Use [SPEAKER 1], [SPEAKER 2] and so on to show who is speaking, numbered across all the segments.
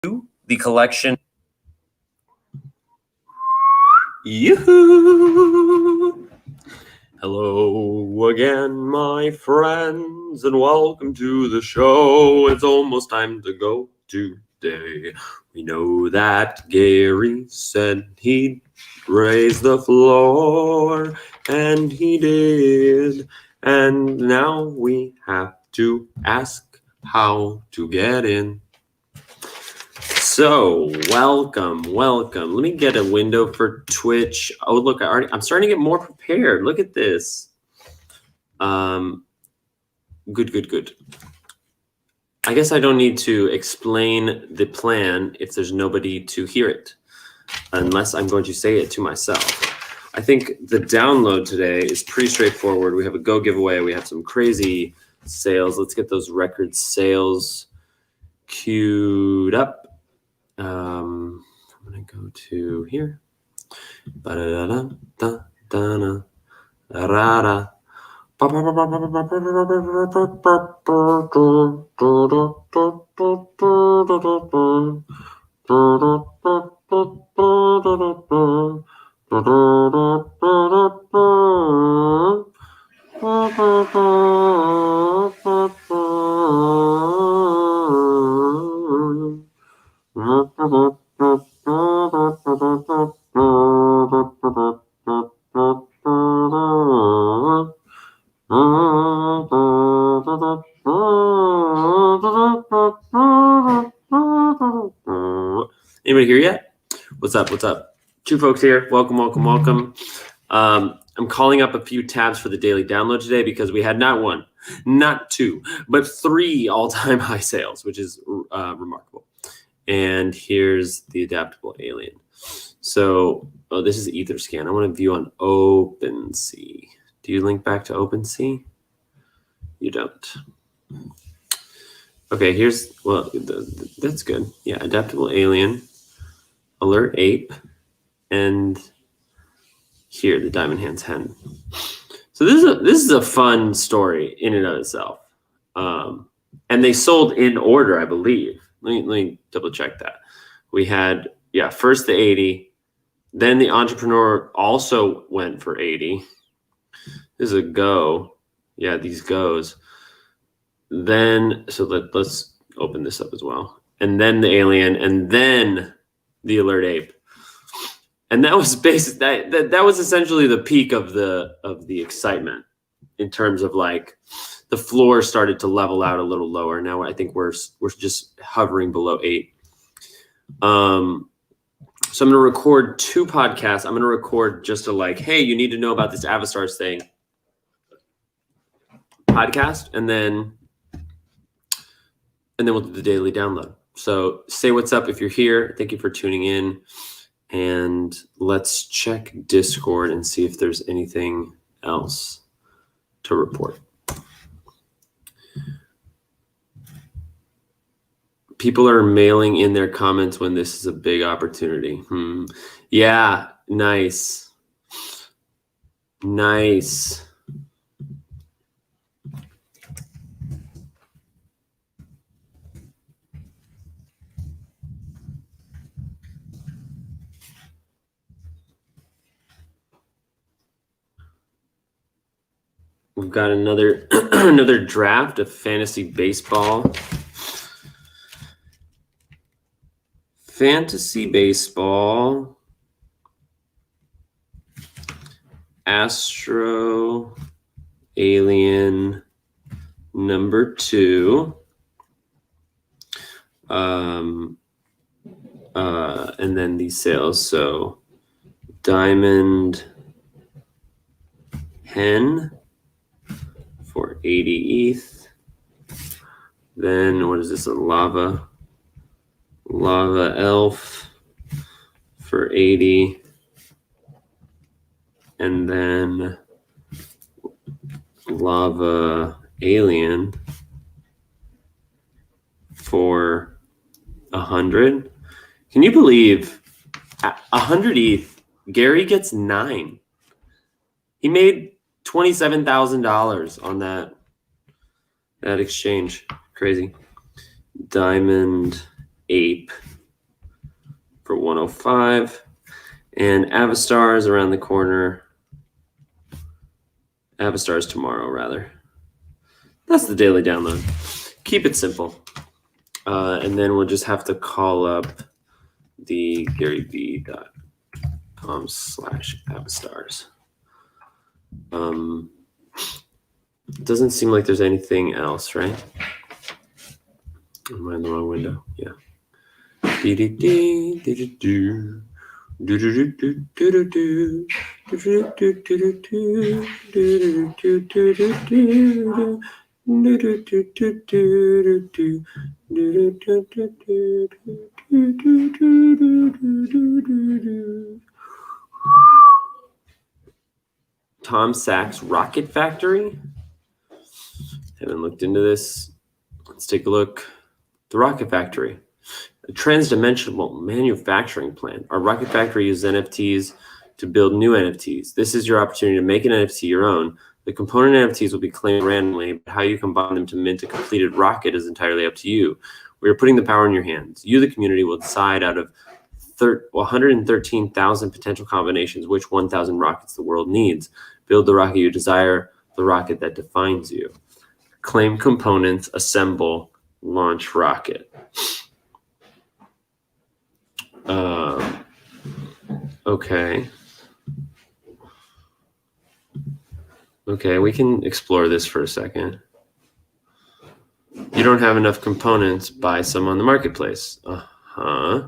[SPEAKER 1] the collection. Yoo-hoo! Hello again, my friends, and welcome to the show. It's almost time to go today. We know that Gary said he'd raise the floor, and he did. And now we have to ask how to get in. So, welcome. Let me get a window for Twitch. Oh, look, I'm starting to get more prepared. Look at this. Good. I guess I don't need to explain the plan if there's nobody to hear it, unless I'm going to say it to myself. I think the download today is pretty straightforward. We have a Go giveaway. We have some crazy sales. Let's get those record sales queued up. I'm gonna go to here. Anybody here yet? What's up? Two folks here. Welcome. I'm calling up a few tabs for the daily download today because we had not one, not two, but three all-time high sales, which is remarkable. And here's the adaptable alien. So, this is Etherscan. I want to view on OpenSea. Do you link back to OpenSea? You don't. Okay, that's good. Yeah, adaptable alien, alert ape, and here the diamond hands hen. So this is a fun story in and of itself. And they sold in order, I believe. Let me double check that. We had first the 80, then the entrepreneur also went for 80. This is a go. Yeah, these goes. Then let's open this up as well. And then the alien, and then the alert ape. And that was that was essentially the peak of the excitement in terms of like the floor started to level out a little lower. Now I think we're just hovering below 8. So I'm going to record 2 podcasts. I'm going to record just hey, you need to know about this Avastars thing podcast, and then we'll do the daily download. So say what's up if you're here. Thank you for tuning in. And let's check Discord and see if there's anything else to report. People are mailing in their comments when this is a big opportunity. Yeah, nice. We've got another another draft of fantasy baseball. Astro Alien number 2. And then these sales. So Diamond Hen for 80 ETH. Then what is this? A lava elf for 80. And then lava alien for 100. Can you believe 100 ETH? Gary gets 9. He made $27,000 on that exchange. Crazy. Diamond ape for 105. And Avastar is around the corner. Avastar is tomorrow, rather. That's the daily download. Keep it simple. And then we'll just have to call up the GaryVee.com/Avastars. It doesn't seem like there's anything else, right? Am I in the wrong window? Yeah. Tom Sachs Rocket Factory. Haven't looked into this. Let's take a look. The Rocket Factory, a transdimensional manufacturing plant. Our Rocket Factory uses NFTs to build new NFTs. This is your opportunity to make an NFT your own. The component NFTs will be claimed randomly, but how you combine them to mint a completed rocket is entirely up to you. We are putting the power in your hands. You, the community, will decide out of 113,000 potential combinations which 1,000 rockets the world needs. Build the rocket you desire, the rocket that defines you. Claim components, assemble, launch rocket. Okay. Okay, we can explore this for a second. You don't have enough components, buy some on the marketplace. Uh-huh.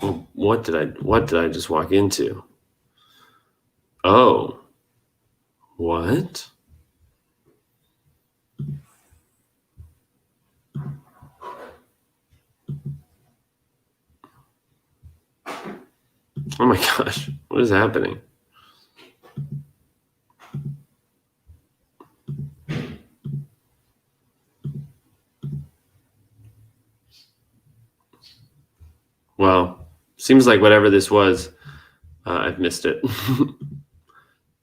[SPEAKER 1] Well, what did I just walk into? Oh. What? Oh my gosh, what is happening? Well, seems like whatever this was, I've missed it.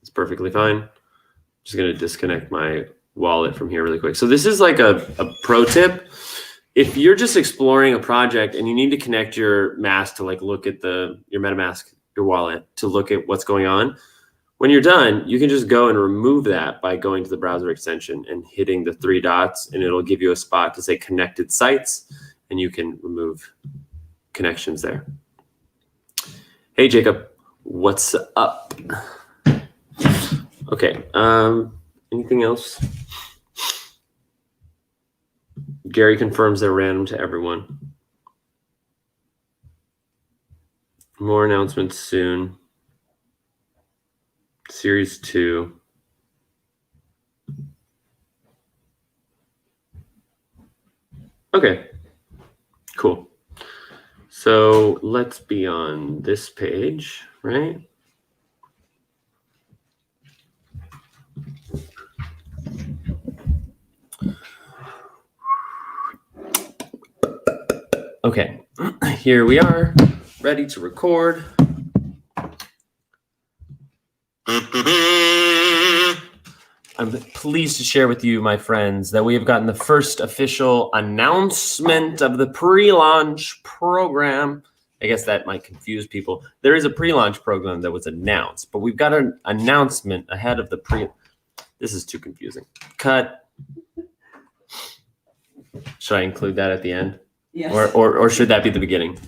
[SPEAKER 1] It's perfectly fine. Just going to disconnect my wallet from here really quick. So this is like a pro tip. If you're just exploring a project and you need to connect your mask to like look at your MetaMask, your wallet, to look at what's going on, when you're done, you can just go and remove that by going to the browser extension and hitting the 3 dots, and it'll give you a spot to say connected sites, and you can remove connections there. Hey, Jacob, what's up? Okay, anything else? Gary confirms they're random to everyone. More announcements soon. Series 2. Okay, cool. So let's be on this page, right? Okay, here we are, ready to record. I'm pleased to share with you, my friends, that we have gotten the first official announcement of the pre-launch program. I guess that might confuse people. There is a pre-launch program that was announced, but we've got an announcement ahead of the This is too confusing. Cut. Should I include that at the end?
[SPEAKER 2] Yes.
[SPEAKER 1] Or should that be the beginning?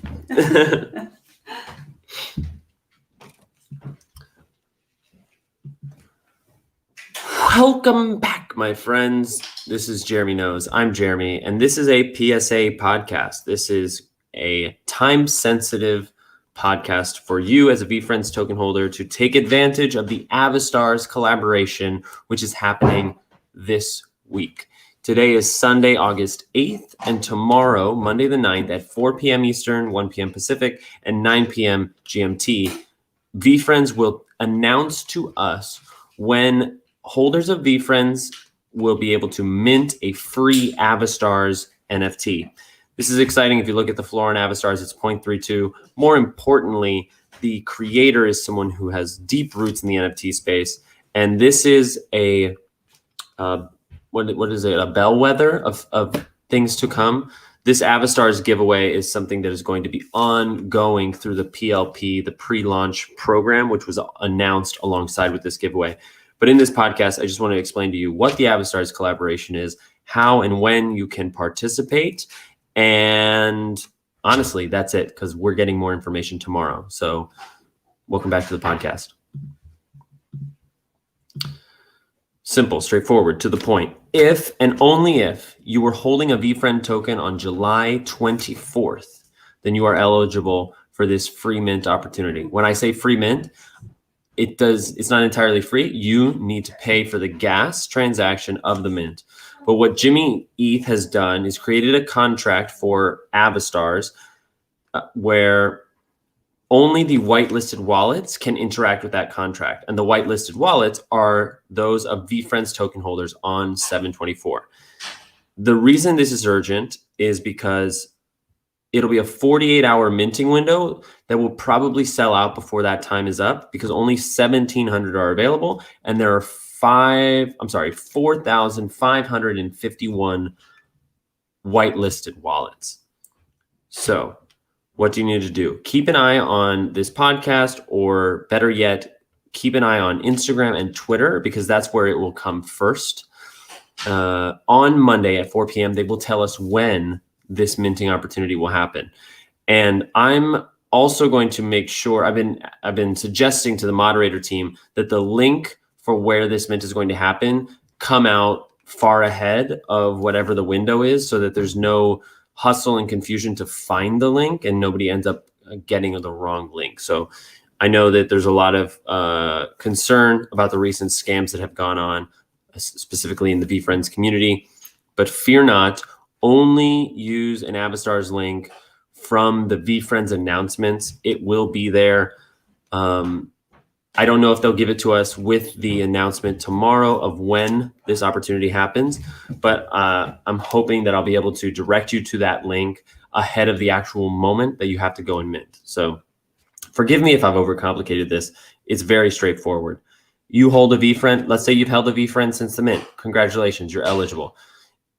[SPEAKER 1] Welcome back, my friends. This is Jeremy Knows. I'm Jeremy, and this is a PSA podcast. This is a time-sensitive podcast for you as a VFriends token holder to take advantage of the Avastars collaboration, which is happening this week. Today is Sunday, August 8th, and tomorrow, Monday the 9th at 4 p.m. Eastern, 1 p.m. Pacific, and 9 p.m. GMT, VFriends will announce to us when holders of VFriends will be able to mint a free Avastars NFT. This is exciting. If you look at the floor on Avastars, it's 0.32. More importantly, the creator is someone who has deep roots in the NFT space, and this is a what is it? A bellwether of things to come. This Avastars giveaway is something that is going to be ongoing through the PLP, the pre-launch program, which was announced alongside with this giveaway. But in this podcast, I just want to explain to you what the Avastars collaboration is, how and when you can participate. And honestly, that's it, because we're getting more information tomorrow. So welcome back to the podcast. Simple, straightforward, to the point. If and only if you were holding a VFriend token on July 24th, then you are eligible for this free mint opportunity. When I say free mint, it's not entirely free. You need to pay for the gas transaction of the mint. But what Jimmy ETH has done is created a contract for Avastars where only the whitelisted wallets can interact with that contract. And the whitelisted wallets are those of VFriend's token holders on 7/24. The reason this is urgent is because it'll be a 48-hour minting window that will probably sell out before that time is up, because only 1,700 are available. And there are 4,551 whitelisted wallets. So what do you need to do? Keep an eye on this podcast, or better yet, keep an eye on Instagram and Twitter, because that's where it will come first. On Monday at 4 p.m., they will tell us when this minting opportunity will happen. And I'm also going to make sure, I've been suggesting to the moderator team that the link for where this mint is going to happen come out far ahead of whatever the window is, so that there's no hustle and confusion to find the link and nobody ends up getting the wrong link. So I know that there's a lot of concern about the recent scams that have gone on, specifically in the VFriends community, but fear not. Only use an Avastars link from the VFriends announcements. It will be there. I don't know if they'll give it to us with the announcement tomorrow of when this opportunity happens, but I'm hoping that I'll be able to direct you to that link ahead of the actual moment that you have to go and mint. So forgive me if I've overcomplicated this. It's very straightforward. You hold a VFriend. Let's say you've held a VFriend since the mint. Congratulations, you're eligible.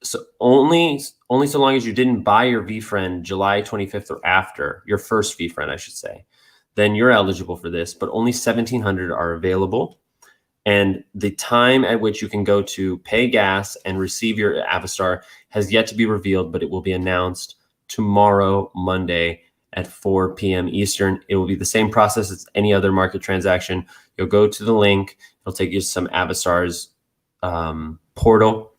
[SPEAKER 1] So only so long as you didn't buy your VFriend July 25th or after, your first VFriend, I should say, then you're eligible for this, but only 1,700 are available. And the time at which you can go to pay gas and receive your Avastar has yet to be revealed, but it will be announced tomorrow, Monday at 4 p.m. Eastern. It will be the same process as any other market transaction. You'll go to the link. It'll take you to some Avastar's portal,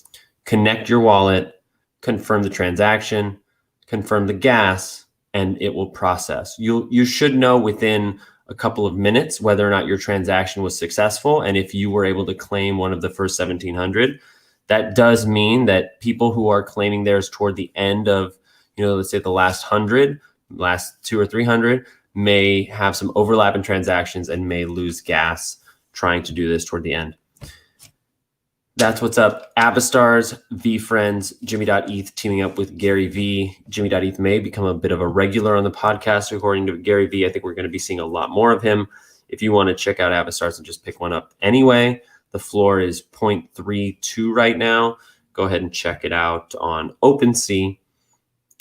[SPEAKER 1] connect your wallet, confirm the transaction, confirm the gas, and it will process. You should know within a couple of minutes whether or not your transaction was successful, and if you were able to claim one of the first 1,700. That does mean that people who are claiming theirs toward the end of, let's say the last 100, last 200 or 300, may have some overlap in transactions and may lose gas trying to do this toward the end. That's what's up. Avastars, VFriends, Jimmy.eth teaming up with Gary V. Jimmy.eth may become a bit of a regular on the podcast, according to Gary V. I think we're going to be seeing a lot more of him. If you want to check out Avastars and just pick one up anyway, the floor is 0.32 right now. Go ahead and check it out on OpenSea.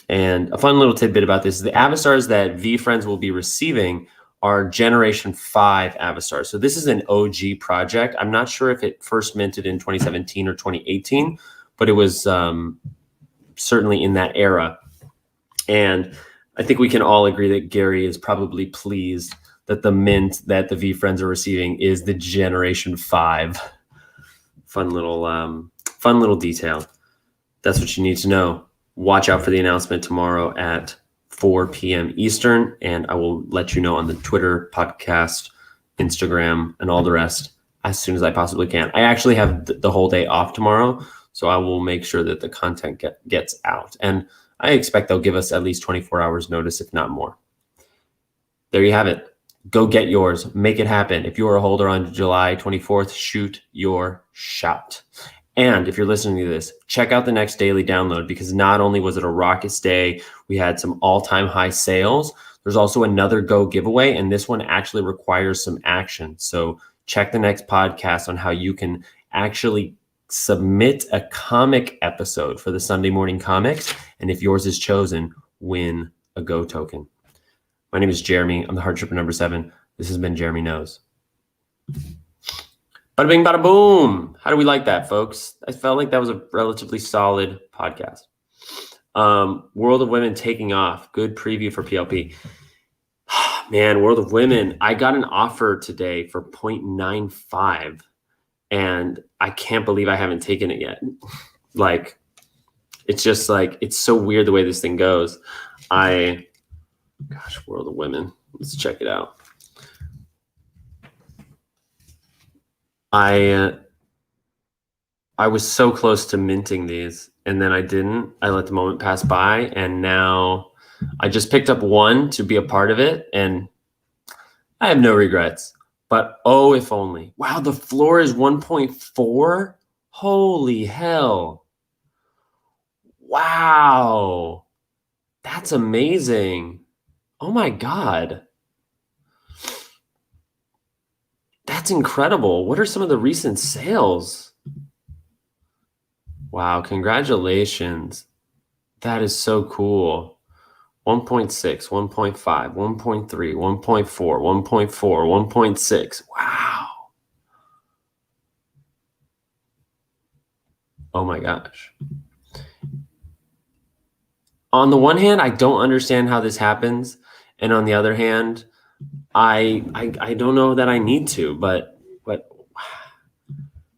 [SPEAKER 1] And a fun little tidbit about this is the Avastars that VFriends will be receiving are Generation 5 Avastars. So this is an OG project. I'm not sure if it first minted in 2017 or 2018, but it was certainly in that era. And I think we can all agree that Gary is probably pleased that the mint that the VFriends are receiving is the Generation 5. Fun little detail. That's what you need to know. Watch out for the announcement tomorrow at 4 p.m. Eastern, and I will let you know on the Twitter, podcast, Instagram, and all the rest as soon as I possibly can. I actually have the whole day off tomorrow, so I will make sure that the content gets out. And I expect they'll give us at least 24 hours notice, if not more. There you have it. Go get yours. Make it happen. If you are a holder on July 24th, shoot your shot. And if you're listening to this, check out the next daily download, because not only was it a raucous day, we had some all-time high sales. There's also another GOO giveaway, and this one actually requires some action. So check the next podcast on how you can actually submit a comic episode for the Sunday morning comics. And if yours is chosen, win a GOO token. My name is Jeremy. I'm the Hard Tripper number 7. This has been Jeremy Knows. Bada bing, bada boom. How do we like that, folks? I felt like that was a relatively solid podcast. World of Women taking off. Good preview for PLP. Man, World of Women. I got an offer today for 0.95, and I can't believe I haven't taken it yet. Like, it's just like, it's so weird the way this thing goes. Gosh, World of Women. Let's check it out. I was so close to minting these, and then I didn't. I let the moment pass by, and now I just picked up one to be a part of it, and I have no regrets. But oh, if only. Wow, the floor is 1.4? Holy hell. Wow. That's amazing. Oh my God. That's incredible. What are some of the recent sales? Wow, congratulations. That is so cool. 1.6, 1.5, 1.3, 1.4, 1.4, 1.6. Wow. Oh my gosh. On the one hand, I don't understand how this happens. And on the other hand, I don't know that I need to, but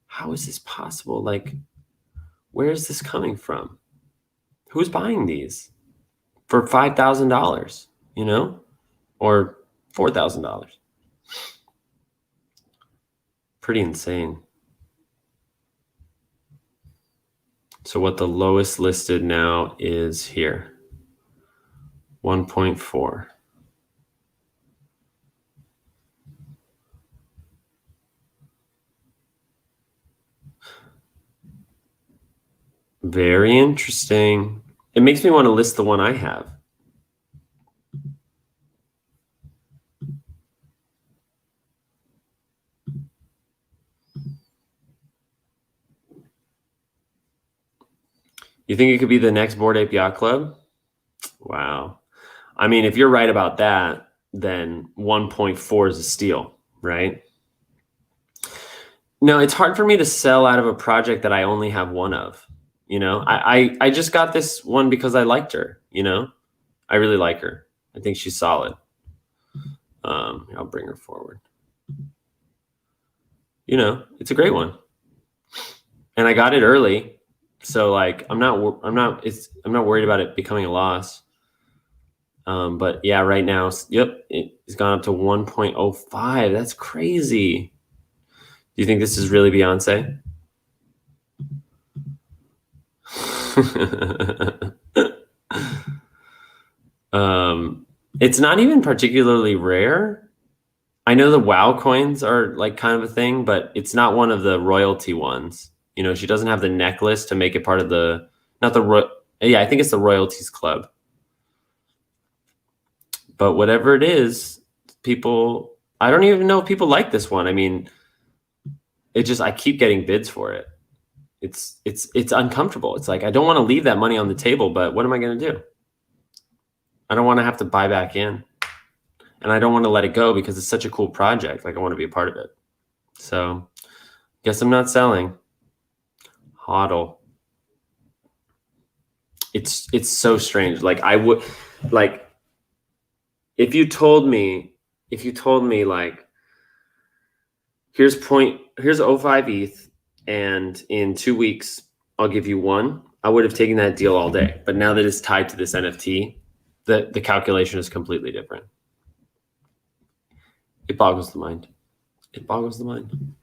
[SPEAKER 1] how is this possible? Like, where is this coming from? Who's buying these for $5,000, you know, or $4,000? Pretty insane. So what the lowest listed now is here, 1.4. Very interesting. It makes me want to list the one I have. You think it could be the next Bored Ape Yacht Club? Wow. I mean, if you're right about that, then 1.4 is a steal, right? No, it's hard for me to sell out of a project that I only have one of. You know, I just got this one because I liked her, you know? I really like her. I think she's solid. I'll bring her forward. You know, it's a great one. And I got it early. So like I'm not worried about it becoming a loss. But yeah, right now, yep, it's gone up to 1.05. That's crazy. Do you think this is really Beyonce? It's not even particularly rare. I know the WoW coins are like kind of a thing, but it's not one of the royalty ones. You know, she doesn't have the necklace to make it part of the, I think it's the royalties club. But whatever it is, people, I don't even know if people like this one. I mean, I keep getting bids for it. It's uncomfortable. It's like, I don't want to leave that money on the table, but what am I going to do? I don't want to have to buy back in, and I don't want to let it go because it's such a cool project. Like, I want to be a part of it. So guess I'm not selling. HODL. It's so strange. Like, I would, like, if you told me like, here's 0.5 ETH, and in 2 weeks I'll give you one, I would have taken that deal all day. But now that it's tied to this NFT, the calculation is completely different. It boggles the mind. It boggles the mind.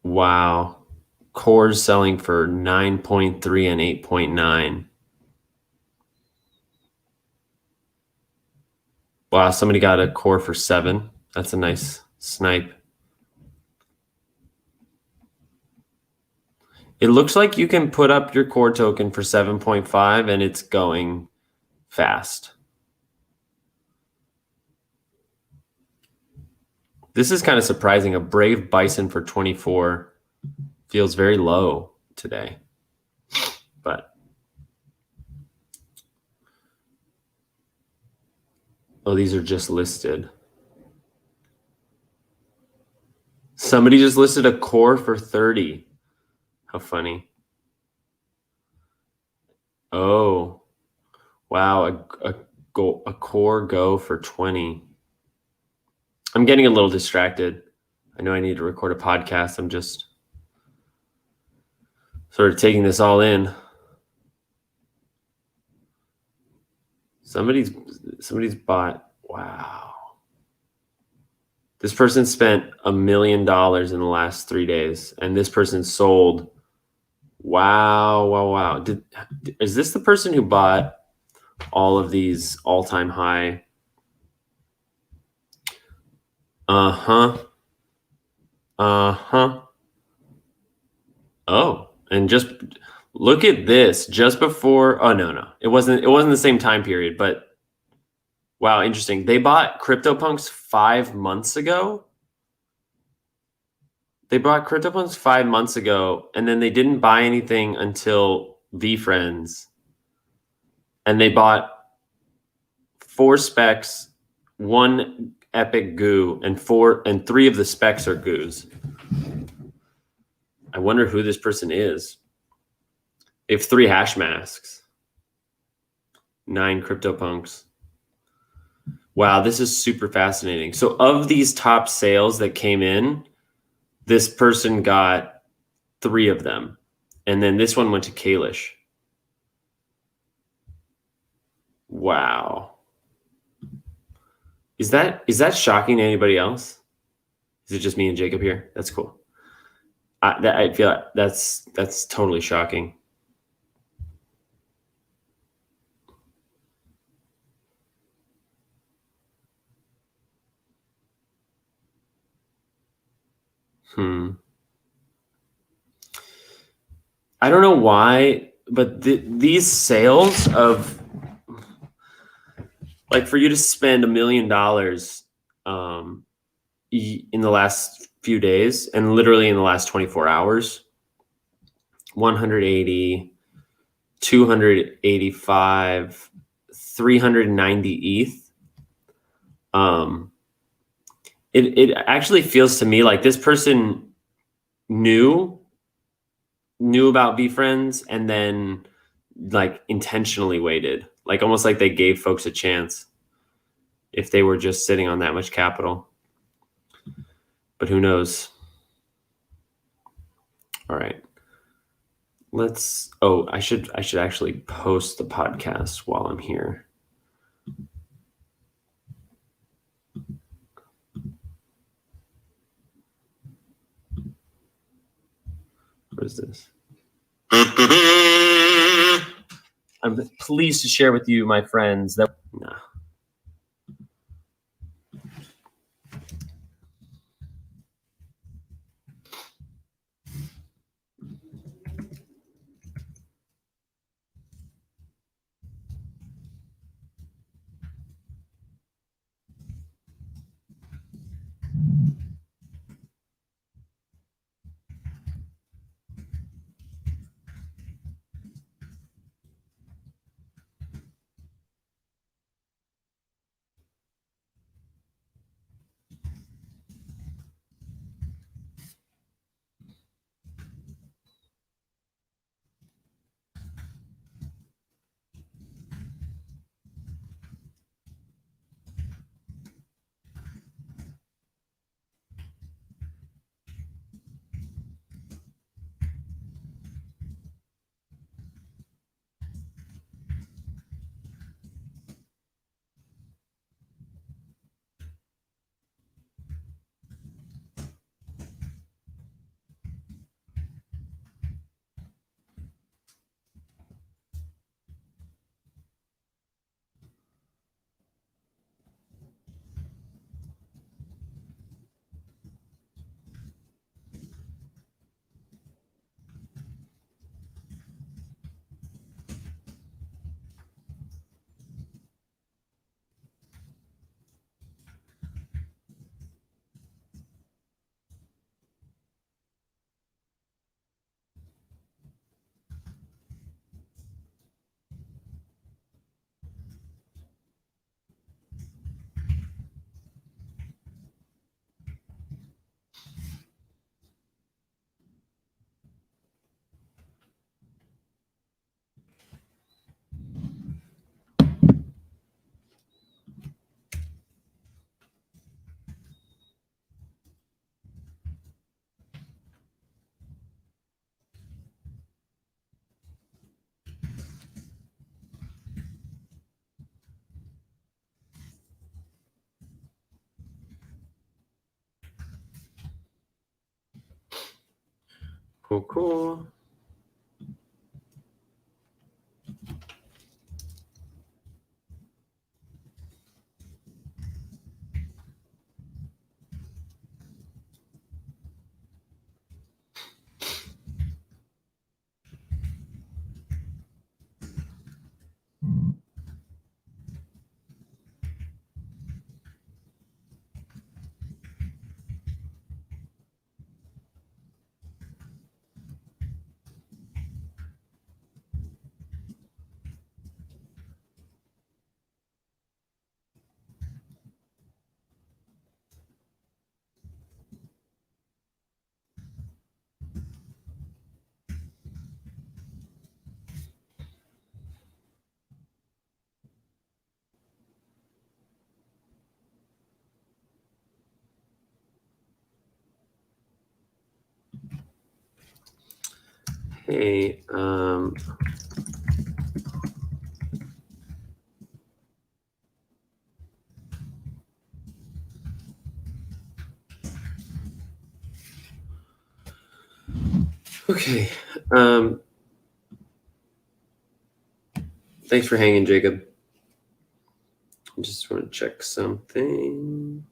[SPEAKER 1] Wow. Core's selling for 9.3 and 8.9. Wow, somebody got a core for 7. That's a nice snipe. It looks like you can put up your core token for 7.5 and it's going fast. This is kind of surprising. A Brave Bison for 24 feels very low today. But oh, these are just listed. Somebody just listed a core for 30. How funny. Oh, wow. A core GOO for 20. I'm getting a little distracted. I know I need to record a podcast. I'm just sort of taking this all in. Somebody's bought. Wow. This person spent $1 million in the last 3 days, and this person sold. Wow. Is this the person who bought all of these all-time high? Uh-huh. Oh, and just look at this. Just before, oh no. It wasn't the same time period, but wow, interesting. They bought CryptoPunks 5 months ago. They bought CryptoPunks 5 months ago, and then they didn't buy anything until VFriends. And they bought 4 specs, 1 epic GOO, and 3 of the specs are GOOs. I wonder who this person is. They have 3 hash masks, 9 CryptoPunks. Wow, this is super fascinating. So of these top sales that came in, this person got 3 of them. And then this one went to Kalish. Wow. Is that shocking to anybody else? Is it just me and Jacob here? That's cool. I feel like that's totally shocking. I don't know why, but these sales of, like, for you to spend $1 million in the last few days, and literally in the last 24 hours, 180, 285, 390 ETH. It actually feels to me like this person knew about VFriends and then like intentionally waited, like almost like they gave folks a chance if they were just sitting on that much capital. But who knows? All right. I should actually post the podcast while I'm here. What is this? I'm pleased to share with you, my friends, that Cool, cool. Hey, okay. Thanks for hanging, Jacob. I just want to check something.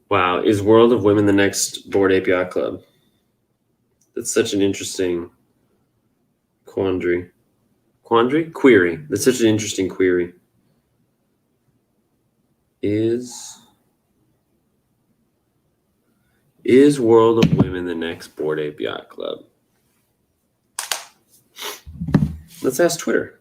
[SPEAKER 1] Wow, is World of Women the next Board Ape Yacht Club? That's such an interesting quandary. Query. That's such an interesting query. Is World of Women the next Board Ape Yacht Club? Let's ask Twitter.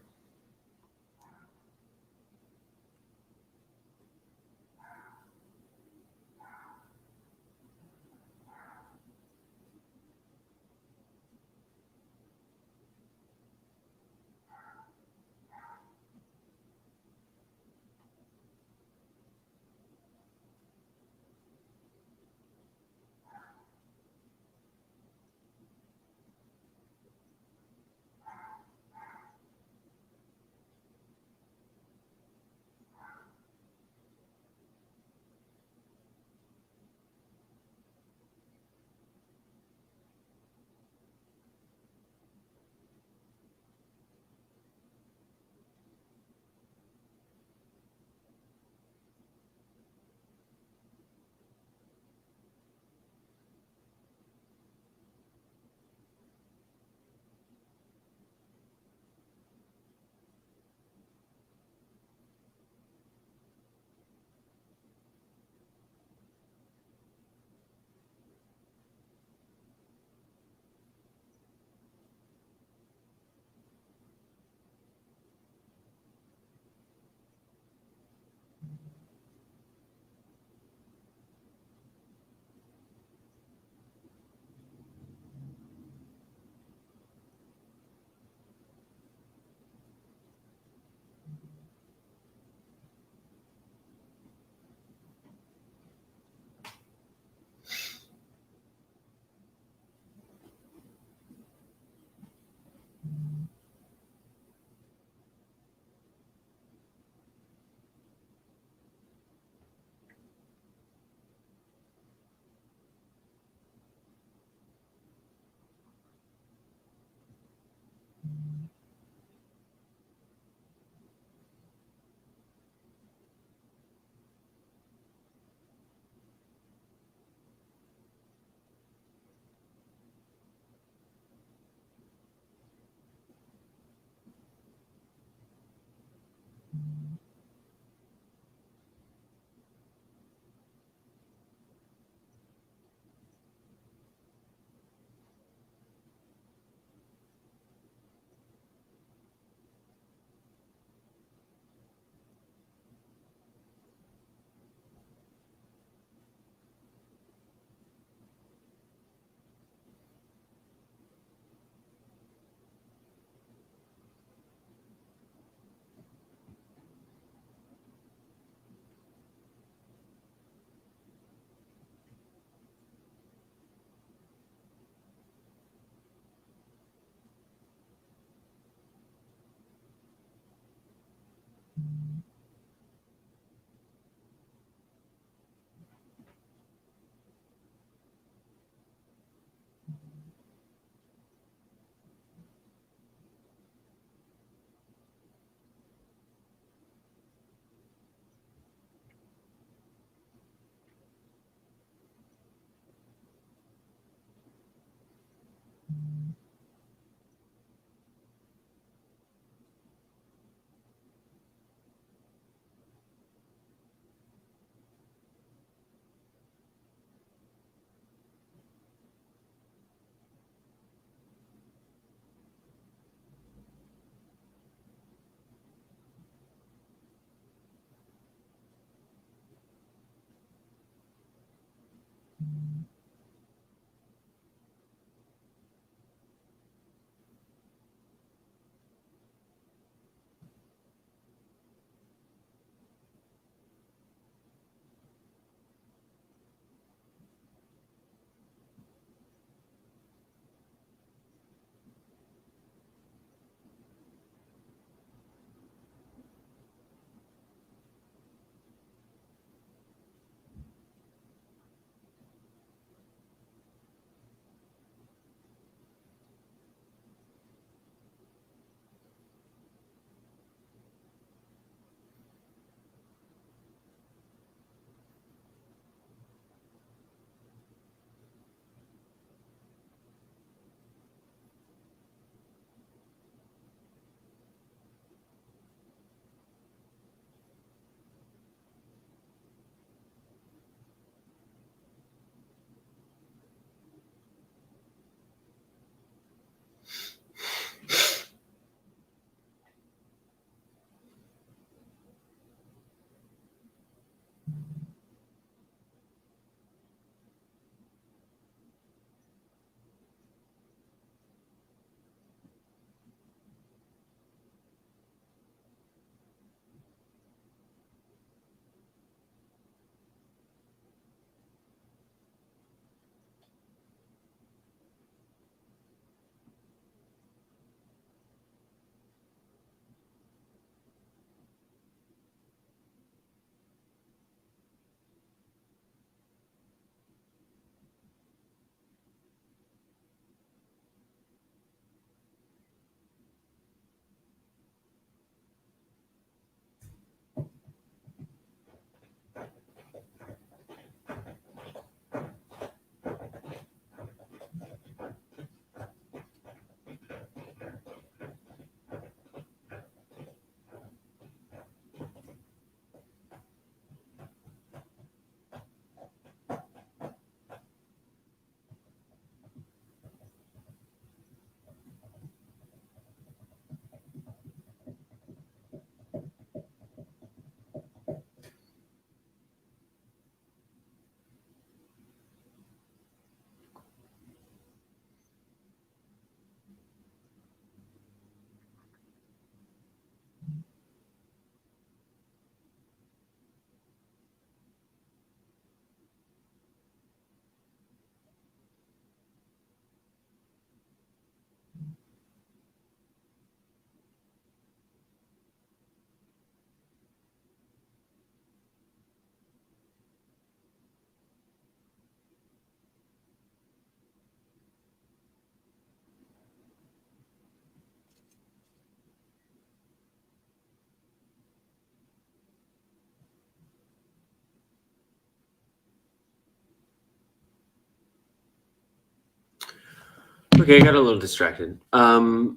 [SPEAKER 1] Okay, I got a little distracted. Hi,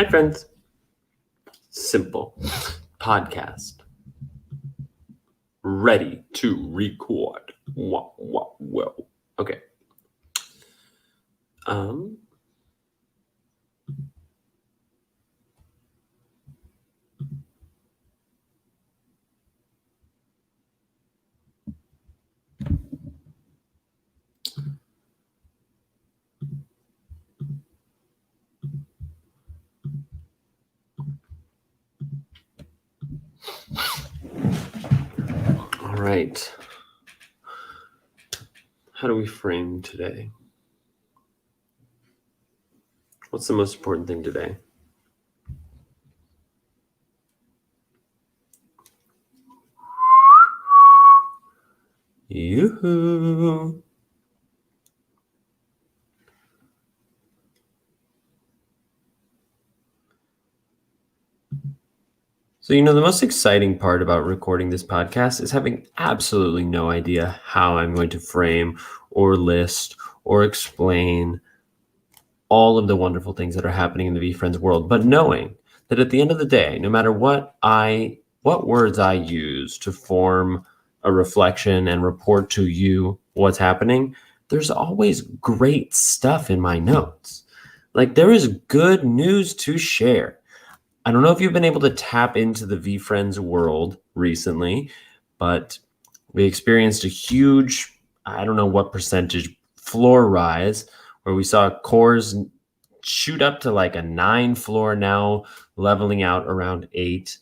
[SPEAKER 1] friends. Simple podcast. Ready to record. Whoa. Okay. All right. How do we frame today? What's the most important thing today? Yoo-hoo. So, the most exciting part about recording this podcast is having absolutely no idea how I'm going to frame or list or explain all of the wonderful things that are happening in the VFriends world, but knowing that at the end of the day, no matter what words I use to form a reflection and report to you what's happening, there's always great stuff in my notes. Like, there is good news to share. I don't know if you've been able to tap into the VFriends world recently, but we experienced a huge, I don't know what percentage, floor rise where we saw cores shoot up to like a 9 floor, now leveling out around 8.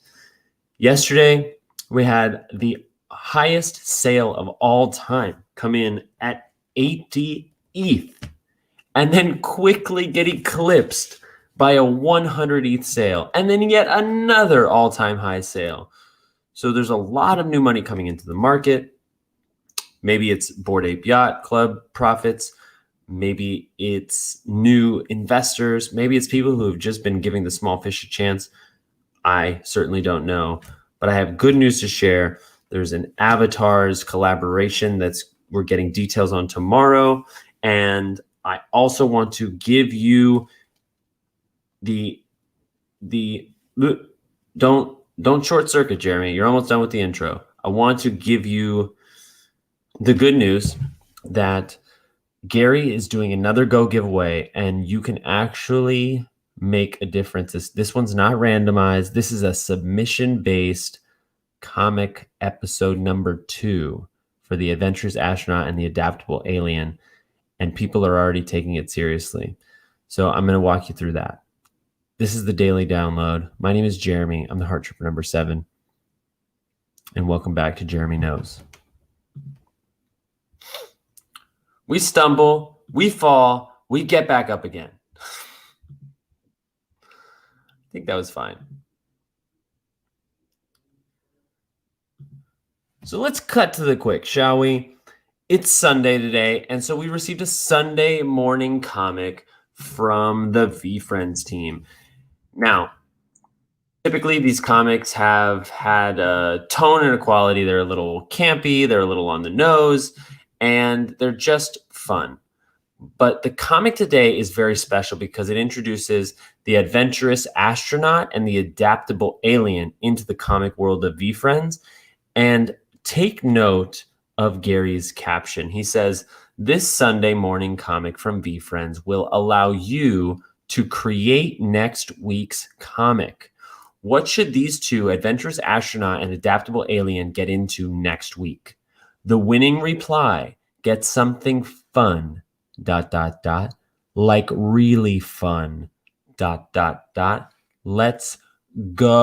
[SPEAKER 1] Yesterday, we had the highest sale of all time come in at 80 ETH and then quickly get eclipsed by a 100 ETH sale, and then yet another all-time high sale. So there's a lot of new money coming into the market. Maybe it's Bored Ape Yacht Club profits. Maybe it's new investors. Maybe it's people who have just been giving the small fish a chance. I certainly don't know, but I have good news to share. There's an Avatars collaboration we're getting details on tomorrow, and I also want to give you don't short circuit, Jeremy. You're almost done with the intro. I want to give you the good news that Gary is doing another Go giveaway, and you can actually make a difference. This one's not randomized. This is a submission-based comic episode number 2 for the Adventurous Astronaut and the Adaptable Alien, and people are already taking it seriously. So I'm going to walk you through that. This is the Daily Download. My name is Jeremy. I'm the Heart Tripper number 7. And welcome back to Jeremy Knows. We stumble, we fall, we get back up again. I think that was fine. So let's cut to the quick, shall we? It's Sunday today, and so we received a Sunday morning comic from the VFriends team. Now, typically these comics have had a tone and a quality. They're a little campy, they're a little on the nose, and they're just fun. But the comic today is very special because it introduces the Adventurous Astronaut and the Adaptable Alien into the comic world of VFriends. And take note of Gary's caption. He says, "This Sunday morning comic from VFriends will allow you to create next week's comic. What should these two, Adventurous Astronaut and Adaptable Alien, get into next week? The winning reply, get something fun, ... like really fun, ... Let's go."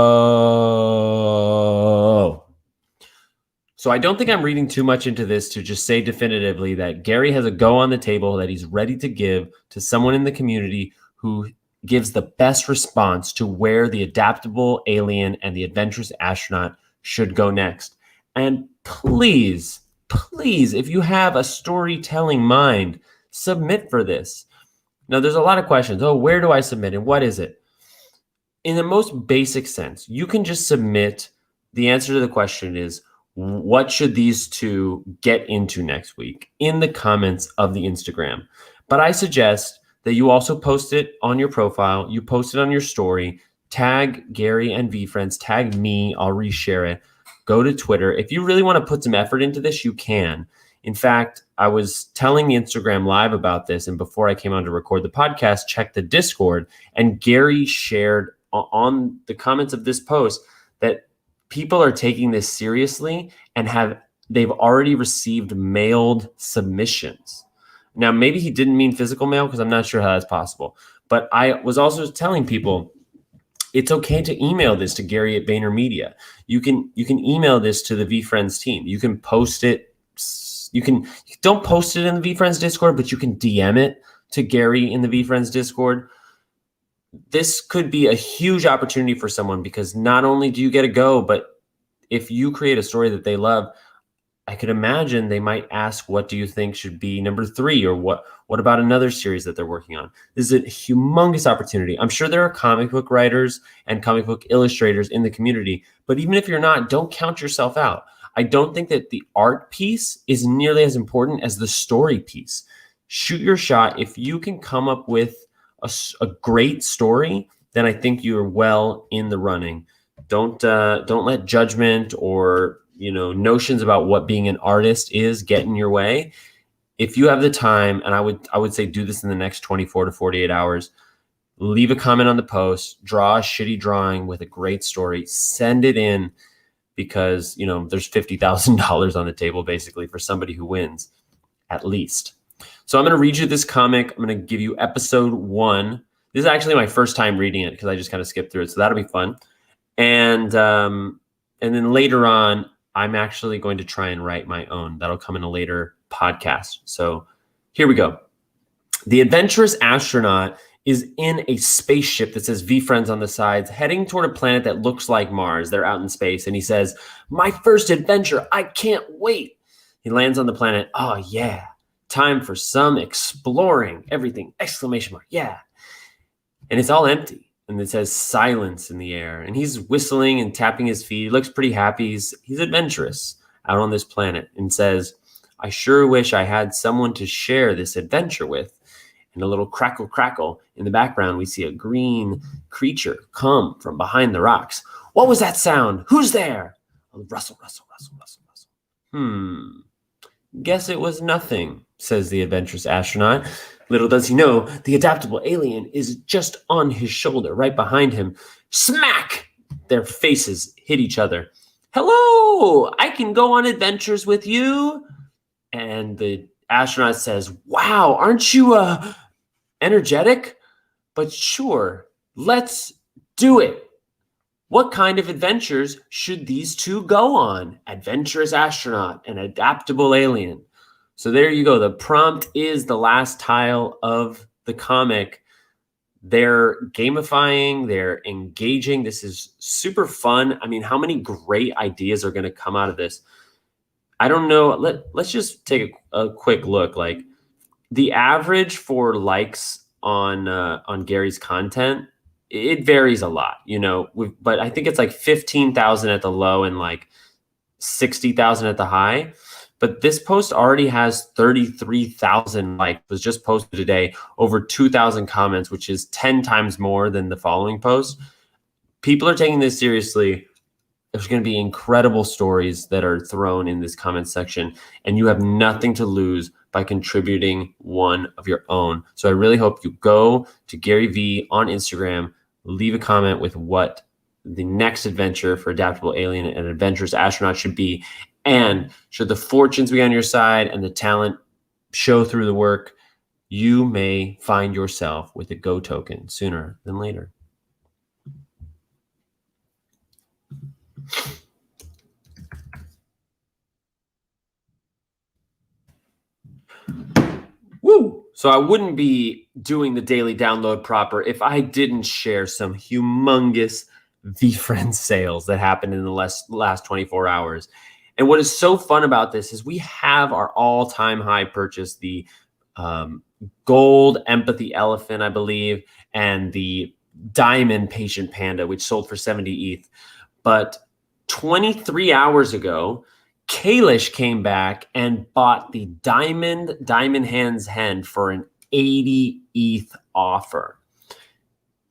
[SPEAKER 1] So I don't think I'm reading too much into this to just say definitively that Gary has a go on the table that he's ready to give to someone in the community who gives the best response to where the Adaptable Alien and the Adventurous Astronaut should go next. And please, if you have a storytelling mind, submit for this. Now, there's a lot of questions. Oh, where do I submit and what is it? In the most basic sense, you can just submit. The answer to the question is, what should these two get into next week, in the comments of the Instagram? But I suggest that you also post it on your profile. You post it on your story. Tag Gary and VFriends. Tag me. I'll reshare it. Go to Twitter. If you really want to put some effort into this, you can. In fact, I was telling the Instagram Live about this, and before I came on to record the podcast, check the Discord, and Gary shared on the comments of this post that people are taking this seriously and they've already received mailed submissions. Now, maybe he didn't mean physical mail because I'm not sure how that's possible. But I was also telling people it's okay to email this to Gary at VaynerMedia. You can email this to the VFriends team. You can post it. Don't post it in the VFriends Discord, but you can DM it to Gary in the VFriends Discord. This could be a huge opportunity for someone because not only do you get a go, but if you create a story that they love, I could imagine they might ask, what do you think should be number 3? Or what about another series that they're working on? This is a humongous opportunity. I'm sure there are comic book writers and comic book illustrators in the community, but even if you're not, don't count yourself out. I don't think that the art piece is nearly as important as the story piece. Shoot your shot. If you can come up with a great story, then I think you're well in the running. Don't let judgment or notions about what being an artist is get in your way. If you have the time, and I would say do this in the next 24 to 48 hours, leave a comment on the post, draw a shitty drawing with a great story, send it in, because there's $50,000 on the table basically for somebody who wins, at least. So I'm going to read you this comic. I'm going to give you episode 1. This is actually my first time reading it because I just kind of skipped through it, so that'll be fun. And then later on, I'm actually going to try and write my own. That'll come in a later podcast. So here we go. The adventurous astronaut is in a spaceship that says VFriends on the sides, heading toward a planet that looks like Mars. They're out in space, and he says, "My first adventure. I can't wait." He lands on the planet. Oh, yeah. Time for some exploring. Everything. Exclamation mark. Yeah. And it's all empty. And it says silence in the air. And he's whistling and tapping his feet. He looks pretty happy. He's adventurous out on this planet, and says, "I sure wish I had someone to share this adventure with." And a little crackle, crackle. In the background, we see a green creature come from behind the rocks. What was that sound? Who's there? Rustle, rustle, rustle, rustle, rustle. Guess it was nothing, says the adventurous astronaut. Little does he know, the adaptable alien is just on his shoulder, right behind him. Smack! Their faces hit each other. "Hello, I can go on adventures with you." And the astronaut says, "Wow, aren't you energetic? But sure, let's do it." What kind of adventures should these two go on? Adventurous astronaut and adaptable alien. So there you go. The prompt is the last tile of the comic. They're gamifying, they're engaging. This is super fun. I mean, how many great ideas are going to come out of this? I don't know. Let's just take a quick look. Like, the average for likes on Gary's content, it varies a lot, but I think it's like 15,000 at the low and like 60,000 at the high. But this post already has 33,000 likes, was just posted today, over 2,000 comments, which is 10 times more than the following post. People are taking this seriously. There's going to be incredible stories that are thrown in this comment section, and you have nothing to lose by contributing one of your own. So I really hope you go to Gary V on Instagram, leave a comment with what the next adventure for adaptable alien and adventurous astronaut should be. And should the fortunes be on your side and the talent show through the work, you may find yourself with a GOO token sooner than later. Woo! So I wouldn't be doing the daily download proper if I didn't share some humongous VFriends sales that happened in the last 24 hours. And what is so fun about this is we have our all-time high purchase, the gold empathy elephant, I believe, and the diamond patient panda, which sold for 70 ETH. But 23 hours ago, Kalish came back and bought the diamond hands hen for an 80 ETH offer.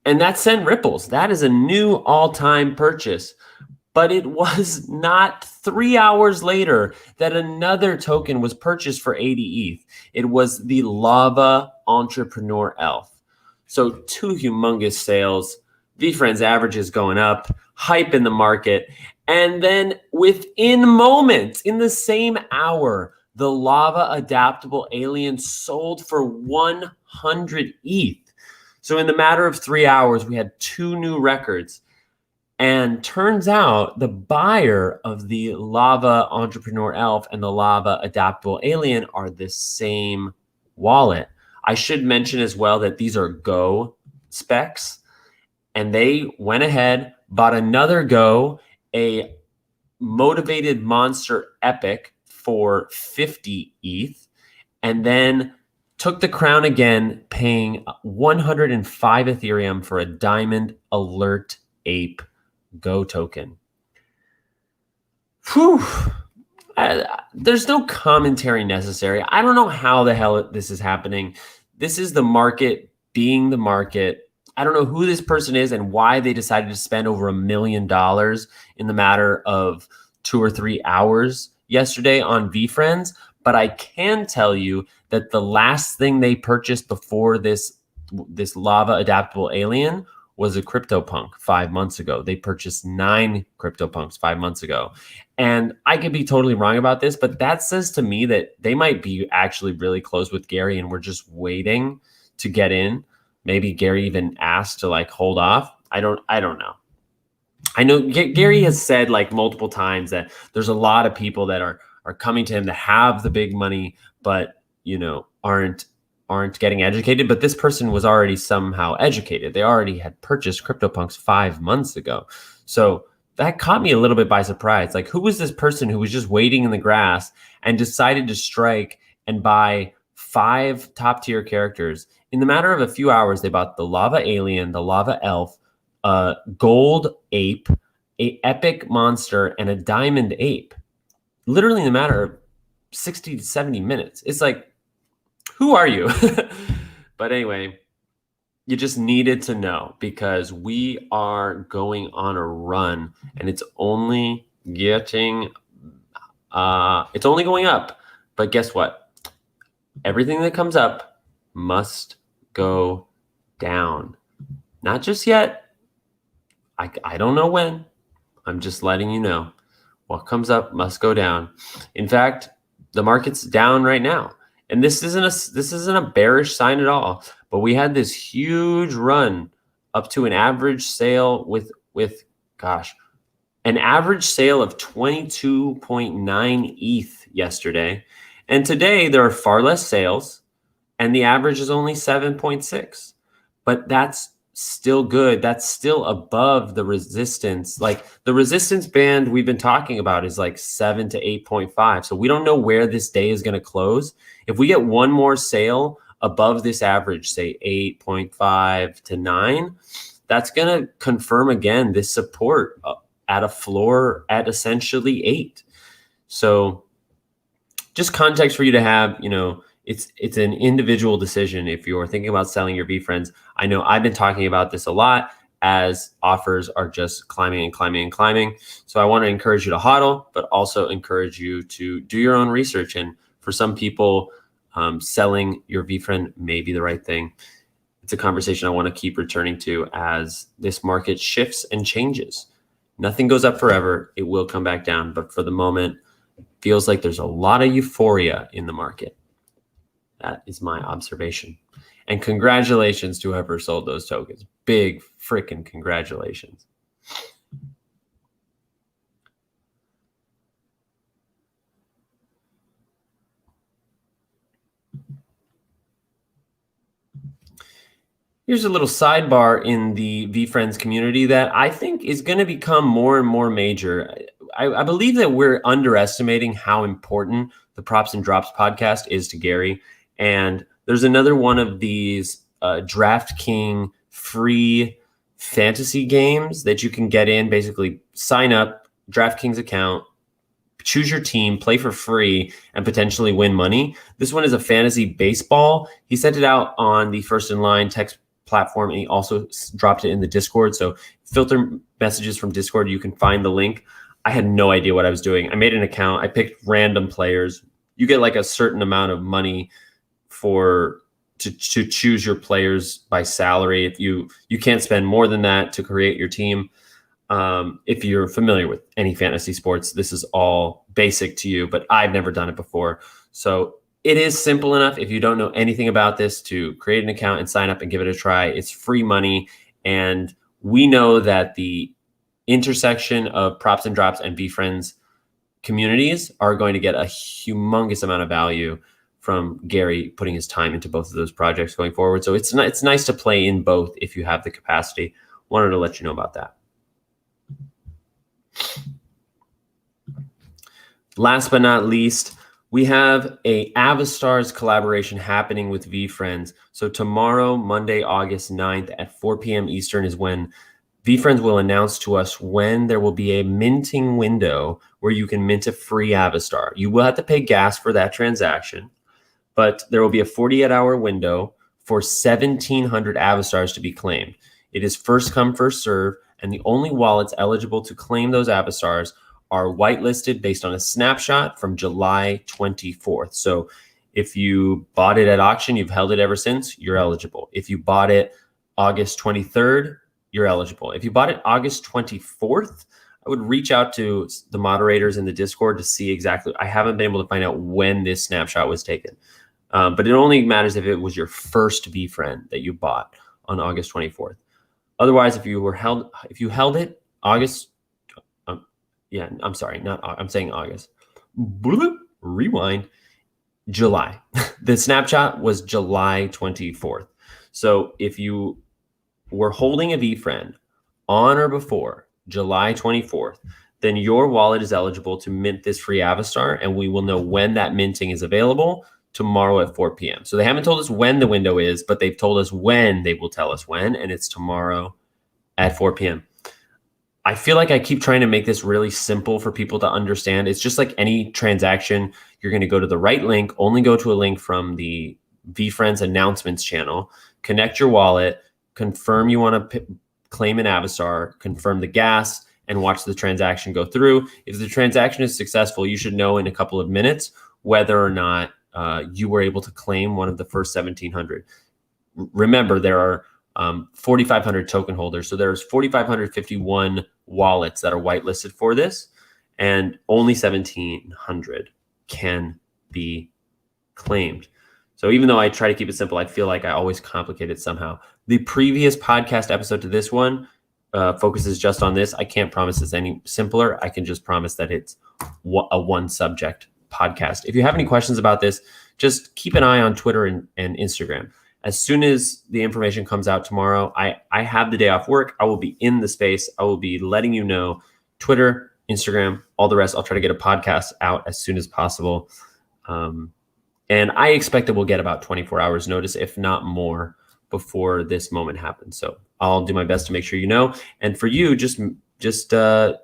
[SPEAKER 1] And that sent ripples. That is a new all-time purchase. But it was not 3 hours later that another token was purchased for 80 ETH. It was the Lava Entrepreneur Elf. So 2 humongous sales. VFriends averages going up, hype in the market. And then within moments, in the same hour, the Lava Adaptable Alien sold for 100 ETH. So in the matter of 3 hours, we had 2 new records. And turns out the buyer of the Lava Entrepreneur Elf and the Lava Adaptable Alien are the same wallet. I should mention as well that these are GOO specs. And they went ahead, bought another GOO, a Motivated Monster Epic for 50 ETH, and then took the crown again, paying 105 Ethereum for a Diamond Alert Ape GOO token. Whew. There's no commentary necessary. I don't know how the hell this is happening. This is the market being the market. I don't know who this person is and why they decided to spend over $1 million in the matter of 2 or 3 hours yesterday on VFriends. But I can tell you that the last thing they purchased before this Lava Adaptable Alien was a CryptoPunk 5 months ago. They purchased 9 CryptoPunks 5 months ago. And I could be totally wrong about this, but that says to me that they might be actually really close with Gary and we're just waiting to get in. Maybe Gary even asked to like hold off. I don't know. I know Gary has said like multiple times that there's a lot of people that are coming to him that have the big money, but aren't getting educated. But this person was already somehow educated. They already had purchased CryptoPunks 5 months ago. So that caught me a little bit by surprise. Like, who was this person who was just waiting in the grass and decided to strike and buy 5 top tier characters? In the matter of a few hours, they bought the Lava Alien, the Lava Elf, Gold Ape, a Epic Monster, and a Diamond Ape. Literally in the matter of 60 to 70 minutes. It's like, who are you? But anyway, you just needed to know because we are going on a run and it's only going up. But guess what? Everything that comes up must go down. Not just yet. I don't know when. I'm just letting you know. What comes up must go down. In fact, the market's down right now. And this isn't a bearish sign at all. But we had this huge run up to an average sale with an average sale of 22.9 ETH yesterday. And today there are far less sales and the average is only 7.6. But that's still good. That's still above the resistance. Like the resistance band we've been talking about is like 7 to 8.5. So we don't know where this day is going to close. If we get one more sale above this average, say 8.5 to 9, that's going to confirm again this support at a floor at essentially 8. So just context for you to have, it's an individual decision if you're thinking about selling your VFriends. I know I've been talking about this a lot as offers are just climbing and climbing and climbing. So I want to encourage you to hodl, but also encourage you to do your own research. And for some people, selling your VFriend may be the right thing. It's a conversation I want to keep returning to as this market shifts and changes. Nothing goes up forever. It will come back down. But for the moment, it feels like there's a lot of euphoria in the market. That is my observation. And congratulations to whoever sold those tokens. Big freaking congratulations. Here's a little sidebar in the VFriends community that I think is going to become more and more major. I believe that we're underestimating how important the Props and Drops podcast is to Gary. And there's another one of these DraftKings free fantasy games that you can get in. Basically, sign up, DraftKings account, choose your team, play for free, and potentially win money. This one is a fantasy baseball. He sent it out on the First in Line text platform, and he also dropped it in the Discord. So filter messages from Discord. You can find the link. I had no idea what I was doing. I made an account. I picked random players. You get like a certain amount of money to choose your players by salary. If you can't spend more than that to create your team. If you're familiar with any fantasy sports, this is all basic to you, but I've never done it before. So it is simple enough if you don't know anything about this to create an account and sign up and give it a try. It's free money. And we know that the intersection of props and drops and VeeFriends communities are going to get a humongous amount of value from Gary putting his time into both of those projects going forward. So it's nice to play in both if you have the capacity. Wanted to let you know about that. Last but not least, we have a Avastars collaboration happening with VeeFriends. So tomorrow, Monday, August 9th at 4 p.m. Eastern is when VeeFriends will announce to us when there will be a minting window where you can mint a free Avastar. You will have to pay gas for that transaction, but there will be a 48-hour window for 1,700 Avastars to be claimed. It is first come, first serve, and the only wallets eligible to claim those Avastars are whitelisted based on a snapshot from July 24th. So if you bought it at auction, you've held it ever since, you're eligible. If you bought it August 23rd, you're eligible. If you bought it August 24th, I would reach out to the moderators in the Discord to see exactly. I haven't been able to find out when this snapshot was taken, but it only matters if it was your first VeeFriend that you bought on August 24th. Otherwise, if you held it August, I'm sorry, I'm saying August. Rewind. July. The snapshot was July 24th. So if you were holding a VeeFriend on or before July 24th, then your wallet is eligible to mint this free Avastar, and we will know when that minting is available tomorrow at 4 p.m. So they haven't told us when the window is, but they've told us when they will tell us when, and it's tomorrow at 4 p.m. I feel like I keep trying to make this really simple for people to understand. It's just like any transaction. You're going to go to the right link, only go to a link from the VeeFriends announcements channel, connect your wallet, confirm you want to claim an Avastar, confirm the gas, and watch the transaction go through. If the transaction is successful, you should know in a couple of minutes whether or not you were able to claim one of the first 1,700. Remember, there are 4,500 token holders. So there's 4,551 wallets that are whitelisted for this, and only 1,700 can be claimed. So even though I try to keep it simple, I feel like I always complicate it somehow. The previous podcast episode to this one focuses just on this. I can't promise it's any simpler. I can just promise that it's a one subject podcast. If you have any questions about this, just keep an eye on Twitter and Instagram. As soon as the information comes out tomorrow, I have the day off work. I will be in the space. I will be letting you know. Twitter, Instagram, all the rest. I'll try to get a podcast out as soon as possible. And I expect that we'll get about 24 hours notice, if not more, before this moment happens. So I'll do my best to make sure you know. And for you, just don't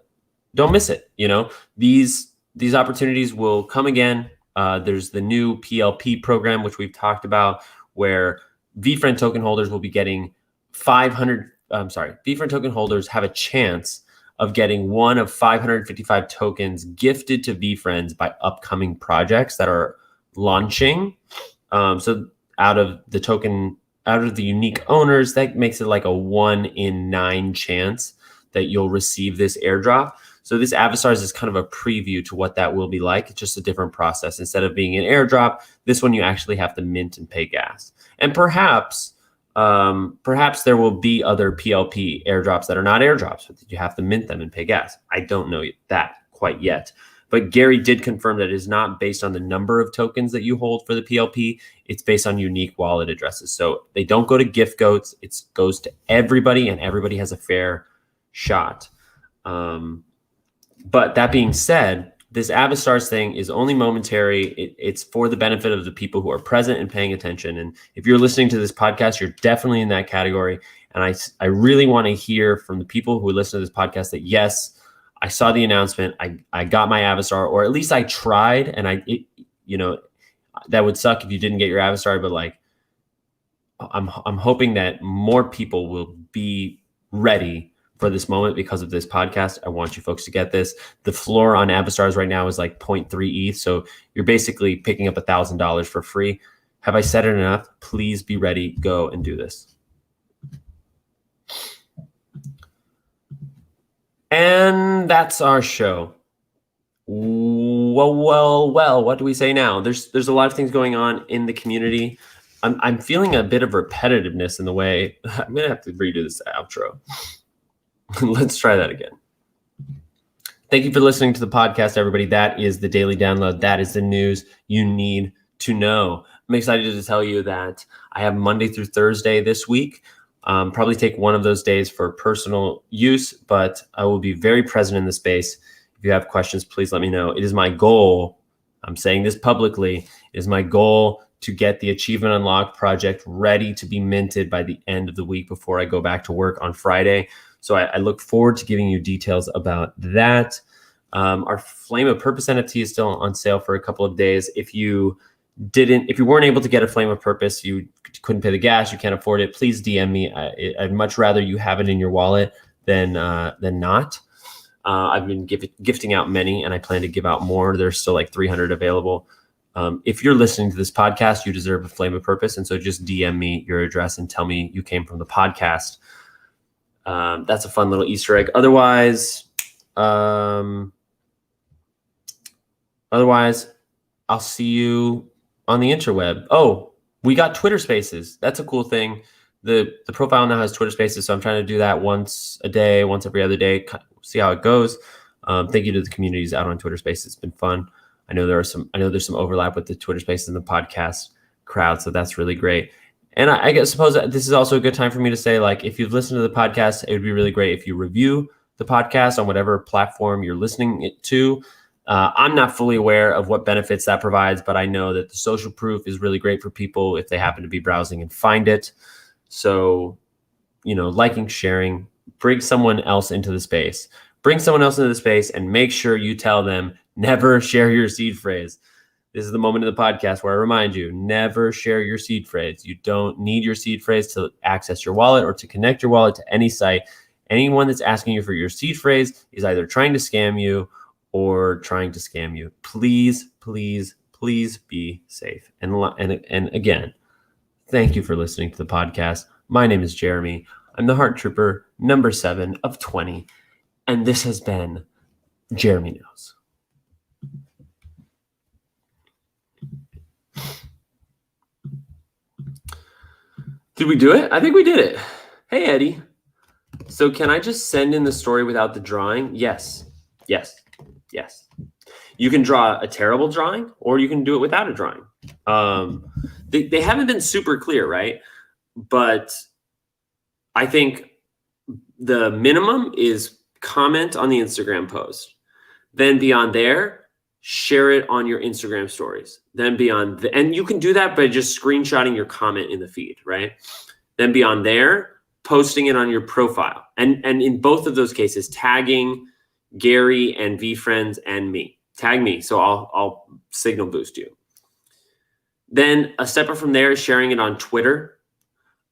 [SPEAKER 1] miss it. You know, these opportunities will come again. There's the new PLP program, which we've talked about, where VeeFriend token holders will be getting VeeFriend token holders have a chance of getting one of 555 tokens gifted to VeeFriends by upcoming projects that are launching. So out of the unique owners, that makes it like a 1 in 9 chance that you'll receive this airdrop. So this Avastars is kind of a preview to what that will be like. It's just a different process. Instead of being an airdrop, this one you actually have to mint and pay gas. And perhaps there will be other PLP airdrops that are not airdrops, but you have to mint them and pay gas. I don't know that quite yet. But Gary did confirm that it is not based on the number of tokens that you hold for the PLP. It's based on unique wallet addresses. So they don't go to gift goats. It goes to everybody, and everybody has a fair shot. But that being said, this Avastars thing is only momentary. It's for the benefit of the people who are present and paying attention. And if you're listening to this podcast, you're definitely in that category. And I really want to hear from the people who listen to this podcast that, yes, I saw the announcement. I got my Avastar, or at least I tried, and that would suck if you didn't get your Avastar, but like I'm hoping that more people will be ready for this moment because of this podcast. I want you folks to get this. The floor on Avastars right now is like 0.3 ETH, so you're basically picking up $1,000 for free. Have I said it enough? Please be ready. Go and do this. And that's our show. Well, what do we say now? There's a lot of things going on in the community. I'm feeling a bit of repetitiveness in the way. I'm gonna have to redo this outro. Let's try that again. Thank you for listening to the podcast, everybody. That is the daily download. That is the news you need to know. I'm excited to tell you that I have Monday through Thursday this week. Probably take one of those days for personal use, but I will be very present in the space. If you have questions, please let me know. It is my goal. I'm saying this publicly. It is my goal to get the Achievement Unlocked project ready to be minted by the end of the week before I go back to work on Friday. So I look forward to giving you details about that. Our Flame of Purpose NFT is still on sale for a couple of days. If you weren't able to get a Flame of Purpose, you couldn't pay the gas, you can't afford it, please DM me. I'd much rather you have it in your wallet than not. I've been gifting out many, and I plan to give out more. There's still like 300 available. If you're listening to this podcast, you deserve a Flame of Purpose. And so just DM me your address and tell me you came from the podcast. That's a fun little Easter egg. Otherwise, I'll see you on the interweb. Oh, we got Twitter Spaces. That's a cool thing. The profile now has Twitter Spaces, so I'm trying to do that once a day, once every other day. See how it goes. Thank you to the communities out on Twitter Spaces. It's been fun. I know there's some overlap with the Twitter Spaces and the podcast crowd, so that's really great. And I suppose this is also a good time for me to say, like, if you've listened to the podcast, it would be really great if you review the podcast on whatever platform you're listening it to. I'm not fully aware of what benefits that provides, but I know that the social proof is really great for people if they happen to be browsing and find it. So, liking, sharing, bring someone else into the space. Bring someone else into the space and make sure you tell them, never share your seed phrase. This is the moment of the podcast where I remind you, never share your seed phrase. You don't need your seed phrase to access your wallet or to connect your wallet to any site. Anyone that's asking you for your seed phrase is either trying to scam you or trying to scam you. Please, please, please be safe. And again, thank you for listening to the podcast. My name is Jeremy. I'm the Heart Trooper, number 7 of 20. And this has been Jeremy Knows. Did we do it? I think we did it. Hey, Eddie. So can I just send in the story without the drawing? Yes. You can draw a terrible drawing, or you can do it without a drawing. They haven't been super clear, right? But I think the minimum is comment on the Instagram post. Then beyond there, share it on your Instagram stories. Then beyond and you can do that by just screenshotting your comment in the feed, right? Then beyond there, posting it on your profile. And in both of those cases, tagging Gary and VFriends and me. Tag me, so I'll signal boost you. Then a step up from there is sharing it on Twitter.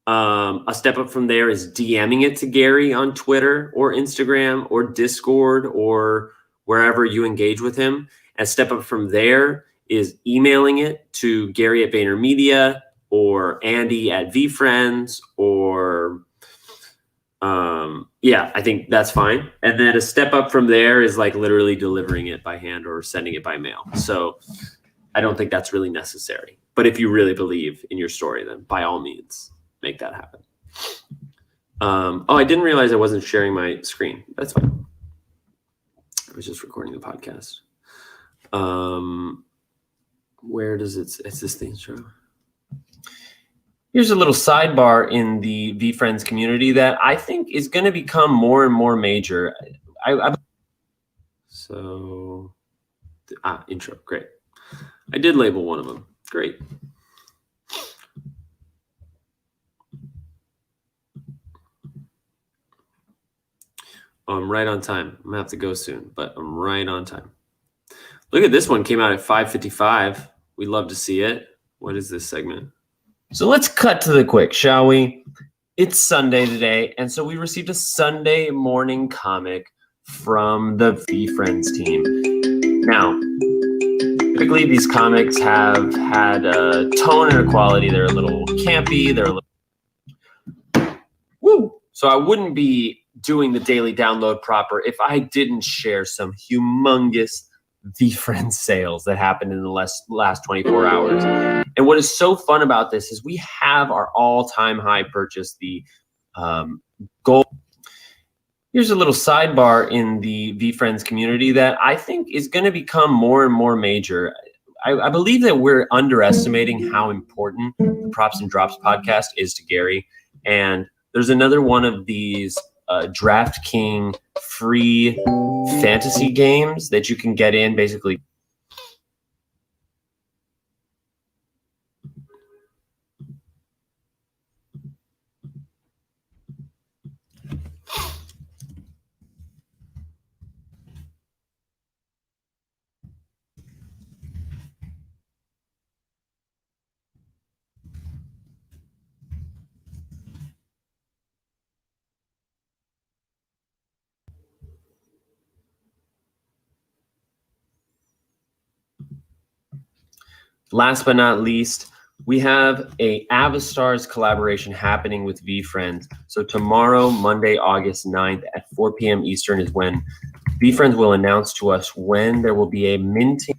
[SPEAKER 1] A step up from there is DMing it to Gary on Twitter or Instagram or Discord or wherever you engage with him. A step up from there is emailing it to Gary at VaynerMedia or Andy at VFriends or I think that's fine. And then a step up from there is like literally delivering it by hand or sending it by mail. So I don't think that's really necessary. But if you really believe in your story, then by all means, make that happen. I didn't realize I wasn't sharing my screen. That's fine. I was just recording the podcast. Where does it's this thing show? Here's a little sidebar in the VFriends community that I think is going to become more and more major. Intro, great. I did label one of them. Great. Oh, I'm right on time. I'm gonna have to go soon, but I'm right on time. Look at this one, came out at 5:55. We'd love to see it. What is this segment? So let's cut to the quick, shall we? It's Sunday today, and so we received a Sunday morning comic from the V-Friends team. Now, typically these comics have had a tone and a quality. They're a little campy. They're a little... Woo! So I wouldn't be doing the daily download proper if I didn't share some humongous V-Friends sales that happened in the last 24 hours. And what is so fun about this is we have our all-time high purchase, the GOO. Here's a little sidebar in the V-Friends community that I think is going to become more and more major. I believe that we're underestimating how important the Props and Drops podcast is to Gary. And there's another one of these DraftKings free fantasy games that you can get in basically. Last but not least, we have a Avastars collaboration happening with V-Friends. So tomorrow, Monday, August 9th at 4 p.m. Eastern is when V-Friends will announce to us when there will be a minting.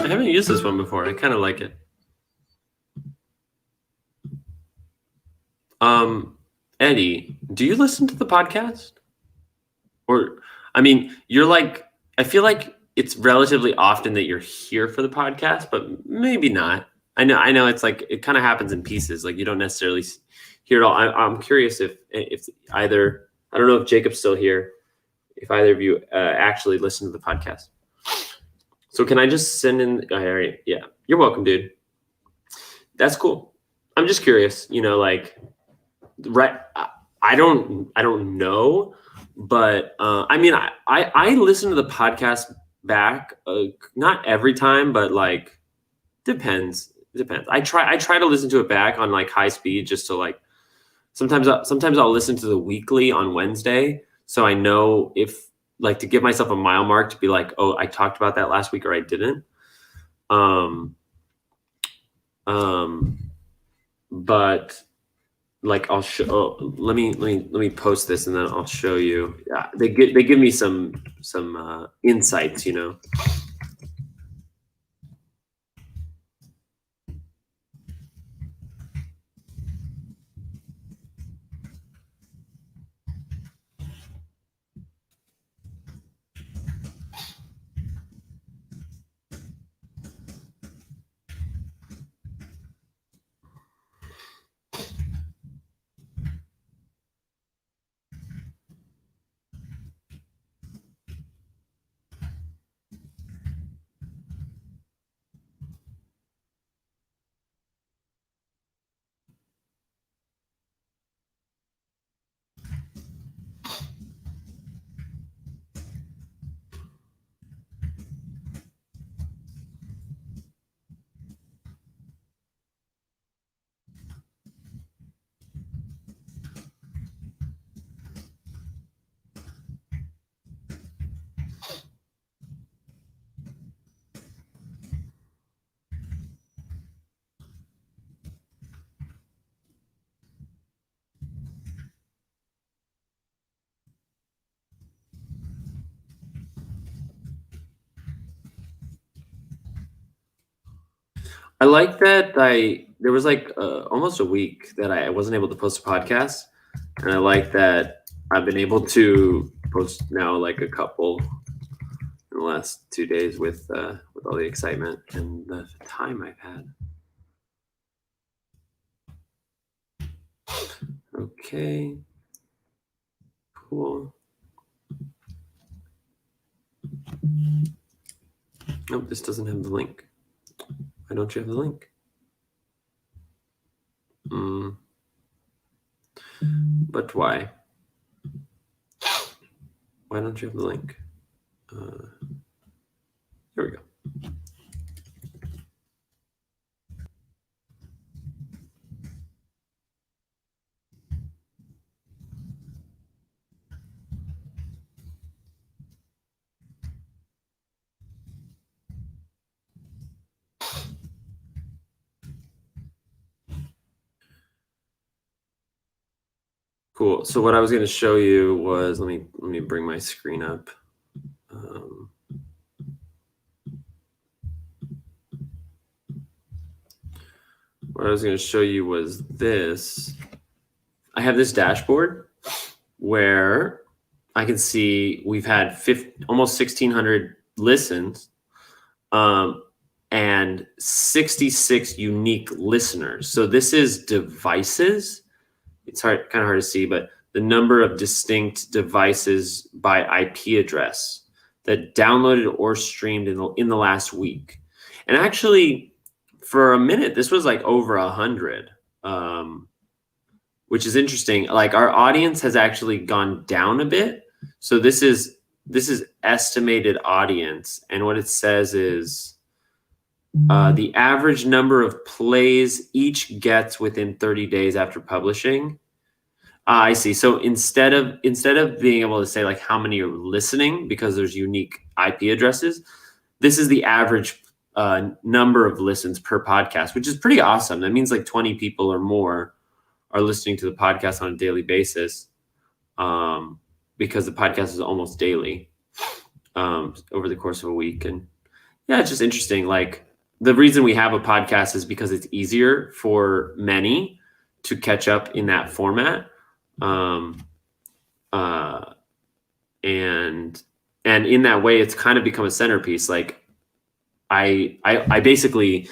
[SPEAKER 1] I haven't used this one before. I kind of like it. Eddie, do you listen to the podcast? Or, I mean, you're like, I feel like it's relatively often that you're here for the podcast, but maybe not. I know it's like, it kind of happens in pieces. Like you don't necessarily hear it all. I'm curious if either, I don't know if Jacob's still here, if either of you actually listen to the podcast. So can I just send in, yeah, you're welcome, dude. That's cool. I'm just curious, like, right. I don't know, but I mean, I listen to the podcast back, not every time, but like depends. I try to listen to it back on like high speed, just to like sometimes I'll listen to the weekly on Wednesday, so I know if like to give myself a mile mark to be like, oh, I talked about that last week or I didn't. But like I'll show. Let me post this and then I'll show you. Yeah, they give me some insights, I like that there was like almost a week that I wasn't able to post a podcast, and I like that I've been able to post now like a couple in the last 2 days with all the excitement and the time I've had. Okay, cool. Nope, this doesn't have the link. Why don't you have the link? But why? Why don't you have the link? Here we go. Cool. So what I was going to show you was, let me bring my screen up. What I was going to show you was this. I have this dashboard where I can see we've had almost 1,600 listens and 66 unique listeners. So this is devices. It's kind of hard to see, but the number of distinct devices by IP address that downloaded or streamed in the last week. And actually, for a minute, this was like over 100, which is interesting. Like our audience has actually gone down a bit. So this is estimated audience, and what it says is the average number of plays each gets within 30 days after publishing. I see. So instead of being able to say like how many are listening because there's unique IP addresses, this is the average number of listens per podcast, which is pretty awesome. That means like 20 people or more are listening to the podcast on a daily basis, because the podcast is almost daily over the course of a week. And yeah, it's just interesting. Like the reason we have a podcast is because it's easier for many to catch up in that format. And in that way, it's kind of become a centerpiece. Like I basically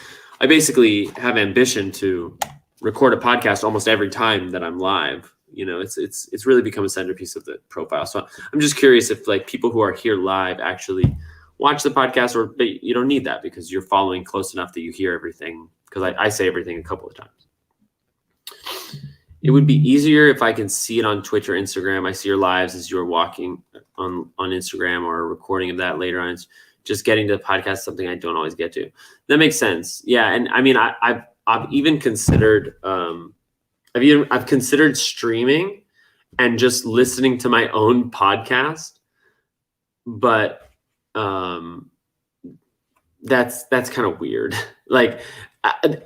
[SPEAKER 1] have ambition to record a podcast almost every time that I'm live. You know, it's really become a centerpiece of the profile. So I'm just curious if like people who are here live actually watch the podcast, or you don't need that because you're following close enough that you hear everything. Because I say everything a couple of times. It would be easier if I can see it on Twitch or Instagram. I see your lives as you're walking on Instagram, or a recording of that later on. It's just getting to the podcast, something I don't always get to. That makes sense. Yeah. And I mean, I've even considered, I've considered streaming and just listening to my own podcast, but that's kind of weird. Like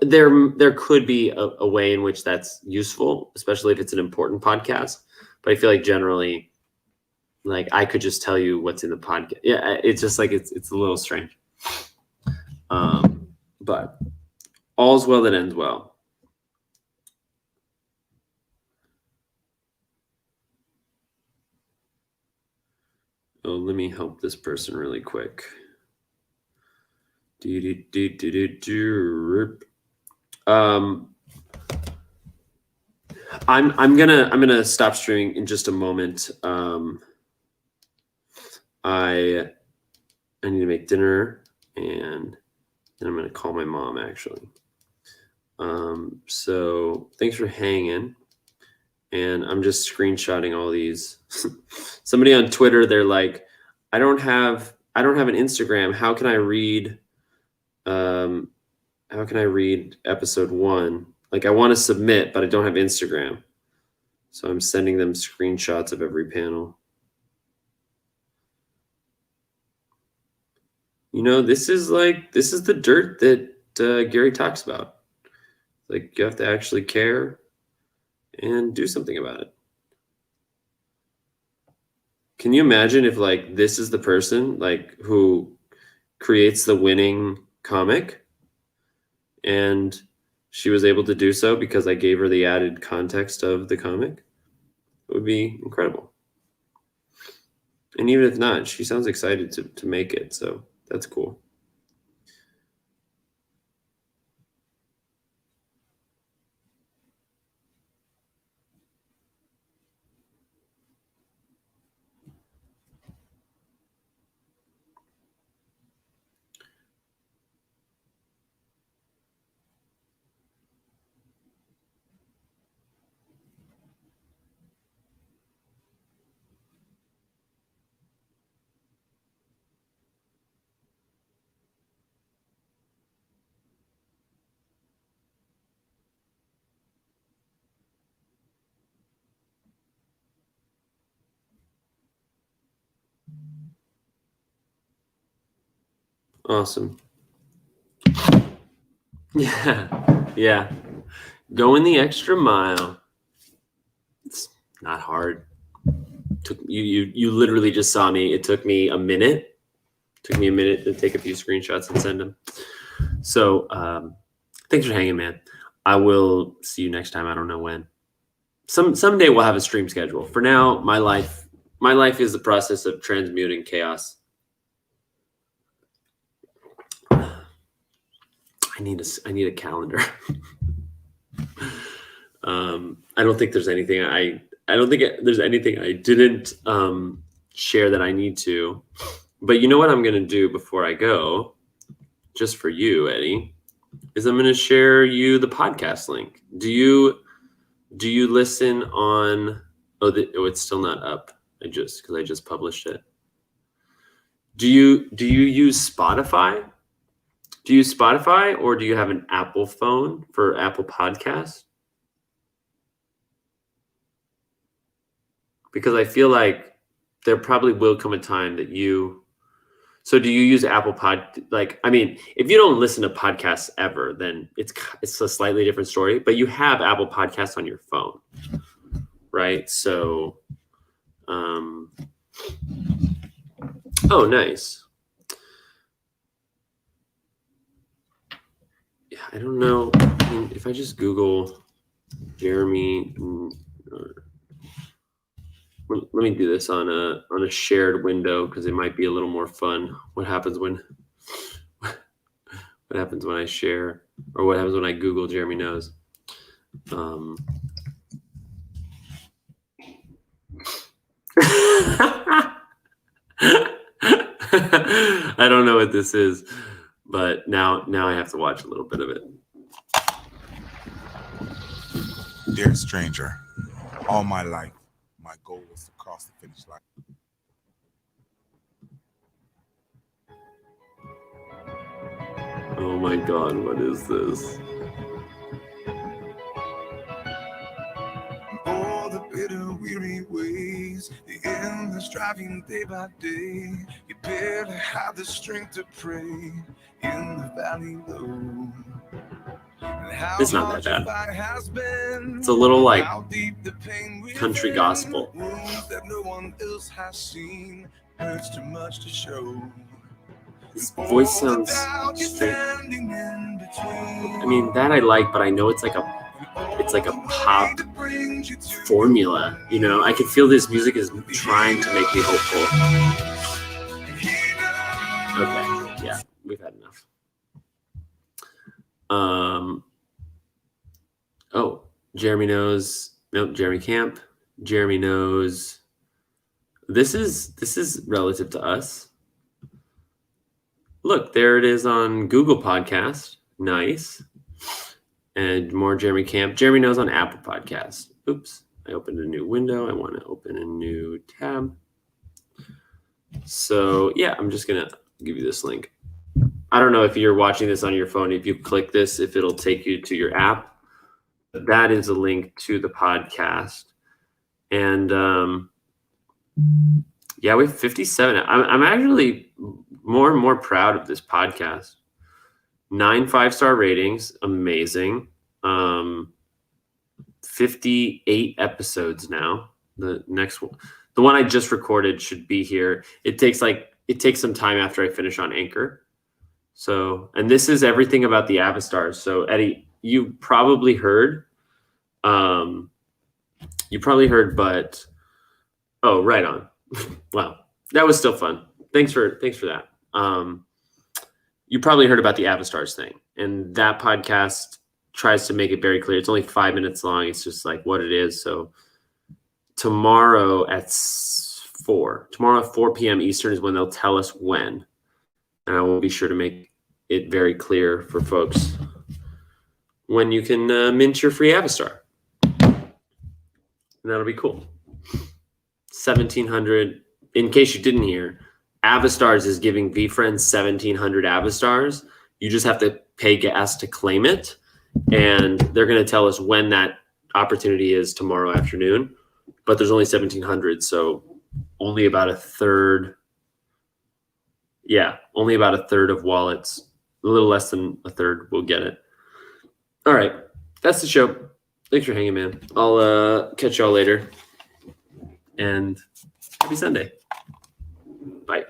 [SPEAKER 1] there could be a way in which that's useful, especially if it's an important podcast. But I feel like generally, like I could just tell you what's in the podcast. Yeah, it's just like it's a little strange. But all's well that ends well. Oh, let me help this person really quick. I'm gonna stop streaming in just a moment. I need to make dinner, and then I'm gonna call my mom actually. So thanks for hanging. And I'm just screenshotting all these. Somebody on Twitter, they're like, I don't have an Instagram. How can I read episode 1? Like I want to submit, but I don't have Instagram. So I'm sending them screenshots of every panel. You know, this is the dirt that Gary talks about. Like you have to actually care and do something about it. Can you imagine if like this is the person like who creates the winning comic, and she was able to do so because I gave her the added context of the comic? It would be incredible. And even if not, she sounds excited to make it, so that's cool. Awesome. Yeah. Going the extra mile. It's not hard. You literally just saw me. It took me a minute. Took me a minute to take a few screenshots and send them. So thanks for hanging, man. I will see you next time. I don't know when. Someday we'll have a stream schedule. For now, my life is the process of transmuting chaos. I need a calendar. I don't think there's anything I don't think there's anything I didn't share that I need to. But you know what I'm going to do before I go, just for you, Eddie, is I'm going to share you the podcast link. Do you listen on? Oh, it's still not up. Because I just published it. Do you use Spotify? Do you use Spotify, or do you have an Apple phone for Apple Podcasts? Because I feel like there probably will come a time that you. So do you use Apple if you don't listen to podcasts ever, then it's a slightly different story, but you have Apple Podcasts on your phone, right? So, oh, nice. Yeah, I don't know. I mean, if I just Google Jeremy, let me do this on a shared window because it might be a little more fun. What happens when I share, or what happens when I Google Jeremy Knows? I don't know what this is, but now I have to watch a little bit of it.
[SPEAKER 2] Dear stranger, all my life, my goal was to cross the finish line.
[SPEAKER 1] Oh my God, what is this?
[SPEAKER 2] All the bitter, weary ways, the endless driving day by day. You barely have the strength to pray in the valley low.
[SPEAKER 1] It's not that bad. It's a little like country gospel.
[SPEAKER 2] That no one else has seen, hurts too much to show.
[SPEAKER 1] His voice sounds straight. I mean, that I like, but I know it's like a pop formula. You know, I can feel this music is trying to make me hopeful. Okay, yeah, we've had enough. Oh, Jeremy Knows. Nope, Jeremy Camp. Jeremy Knows. This is relative to us. Look, there it is on Google Podcast. Nice. And more Jeremy Camp. Jeremy Knows on Apple Podcast. Oops, I opened a new window. I want to open a new tab. So yeah, I'm just gonna give you this link. I don't know if you're watching this on your phone. If you click this, if it'll take you to your app. But that is a link to the podcast. And yeah, we have 57. I'm actually more and more proud of this podcast. 9 5-star ratings, amazing. 58 episodes now. The next one, the one I just recorded, should be here. It takes some time after I finish on Anchor. So, and this is everything about the Avastars. So, Eddie, you probably heard. But oh, right on. Wow, that was still fun. Thanks for that. You probably heard about the Avastars thing, and that podcast tries to make it very clear. It's only 5 minutes long. It's just like what it is. So tomorrow at 4 p.m. Eastern is when they'll tell us when, and I will be sure to make it very clear for folks when you can mint your free Avastar. And that'll be cool. 1,700. In case you didn't hear, Avastars is giving VFriends 1,700 Avastars. You just have to pay gas to claim it. And they're going to tell us when that opportunity is tomorrow afternoon. But there's only 1,700, so only about a third Yeah, only about a third of wallets, a little less than a third will get it. All right, that's the show. Thanks for hanging, man. I'll catch y'all later. And happy Sunday. Bye.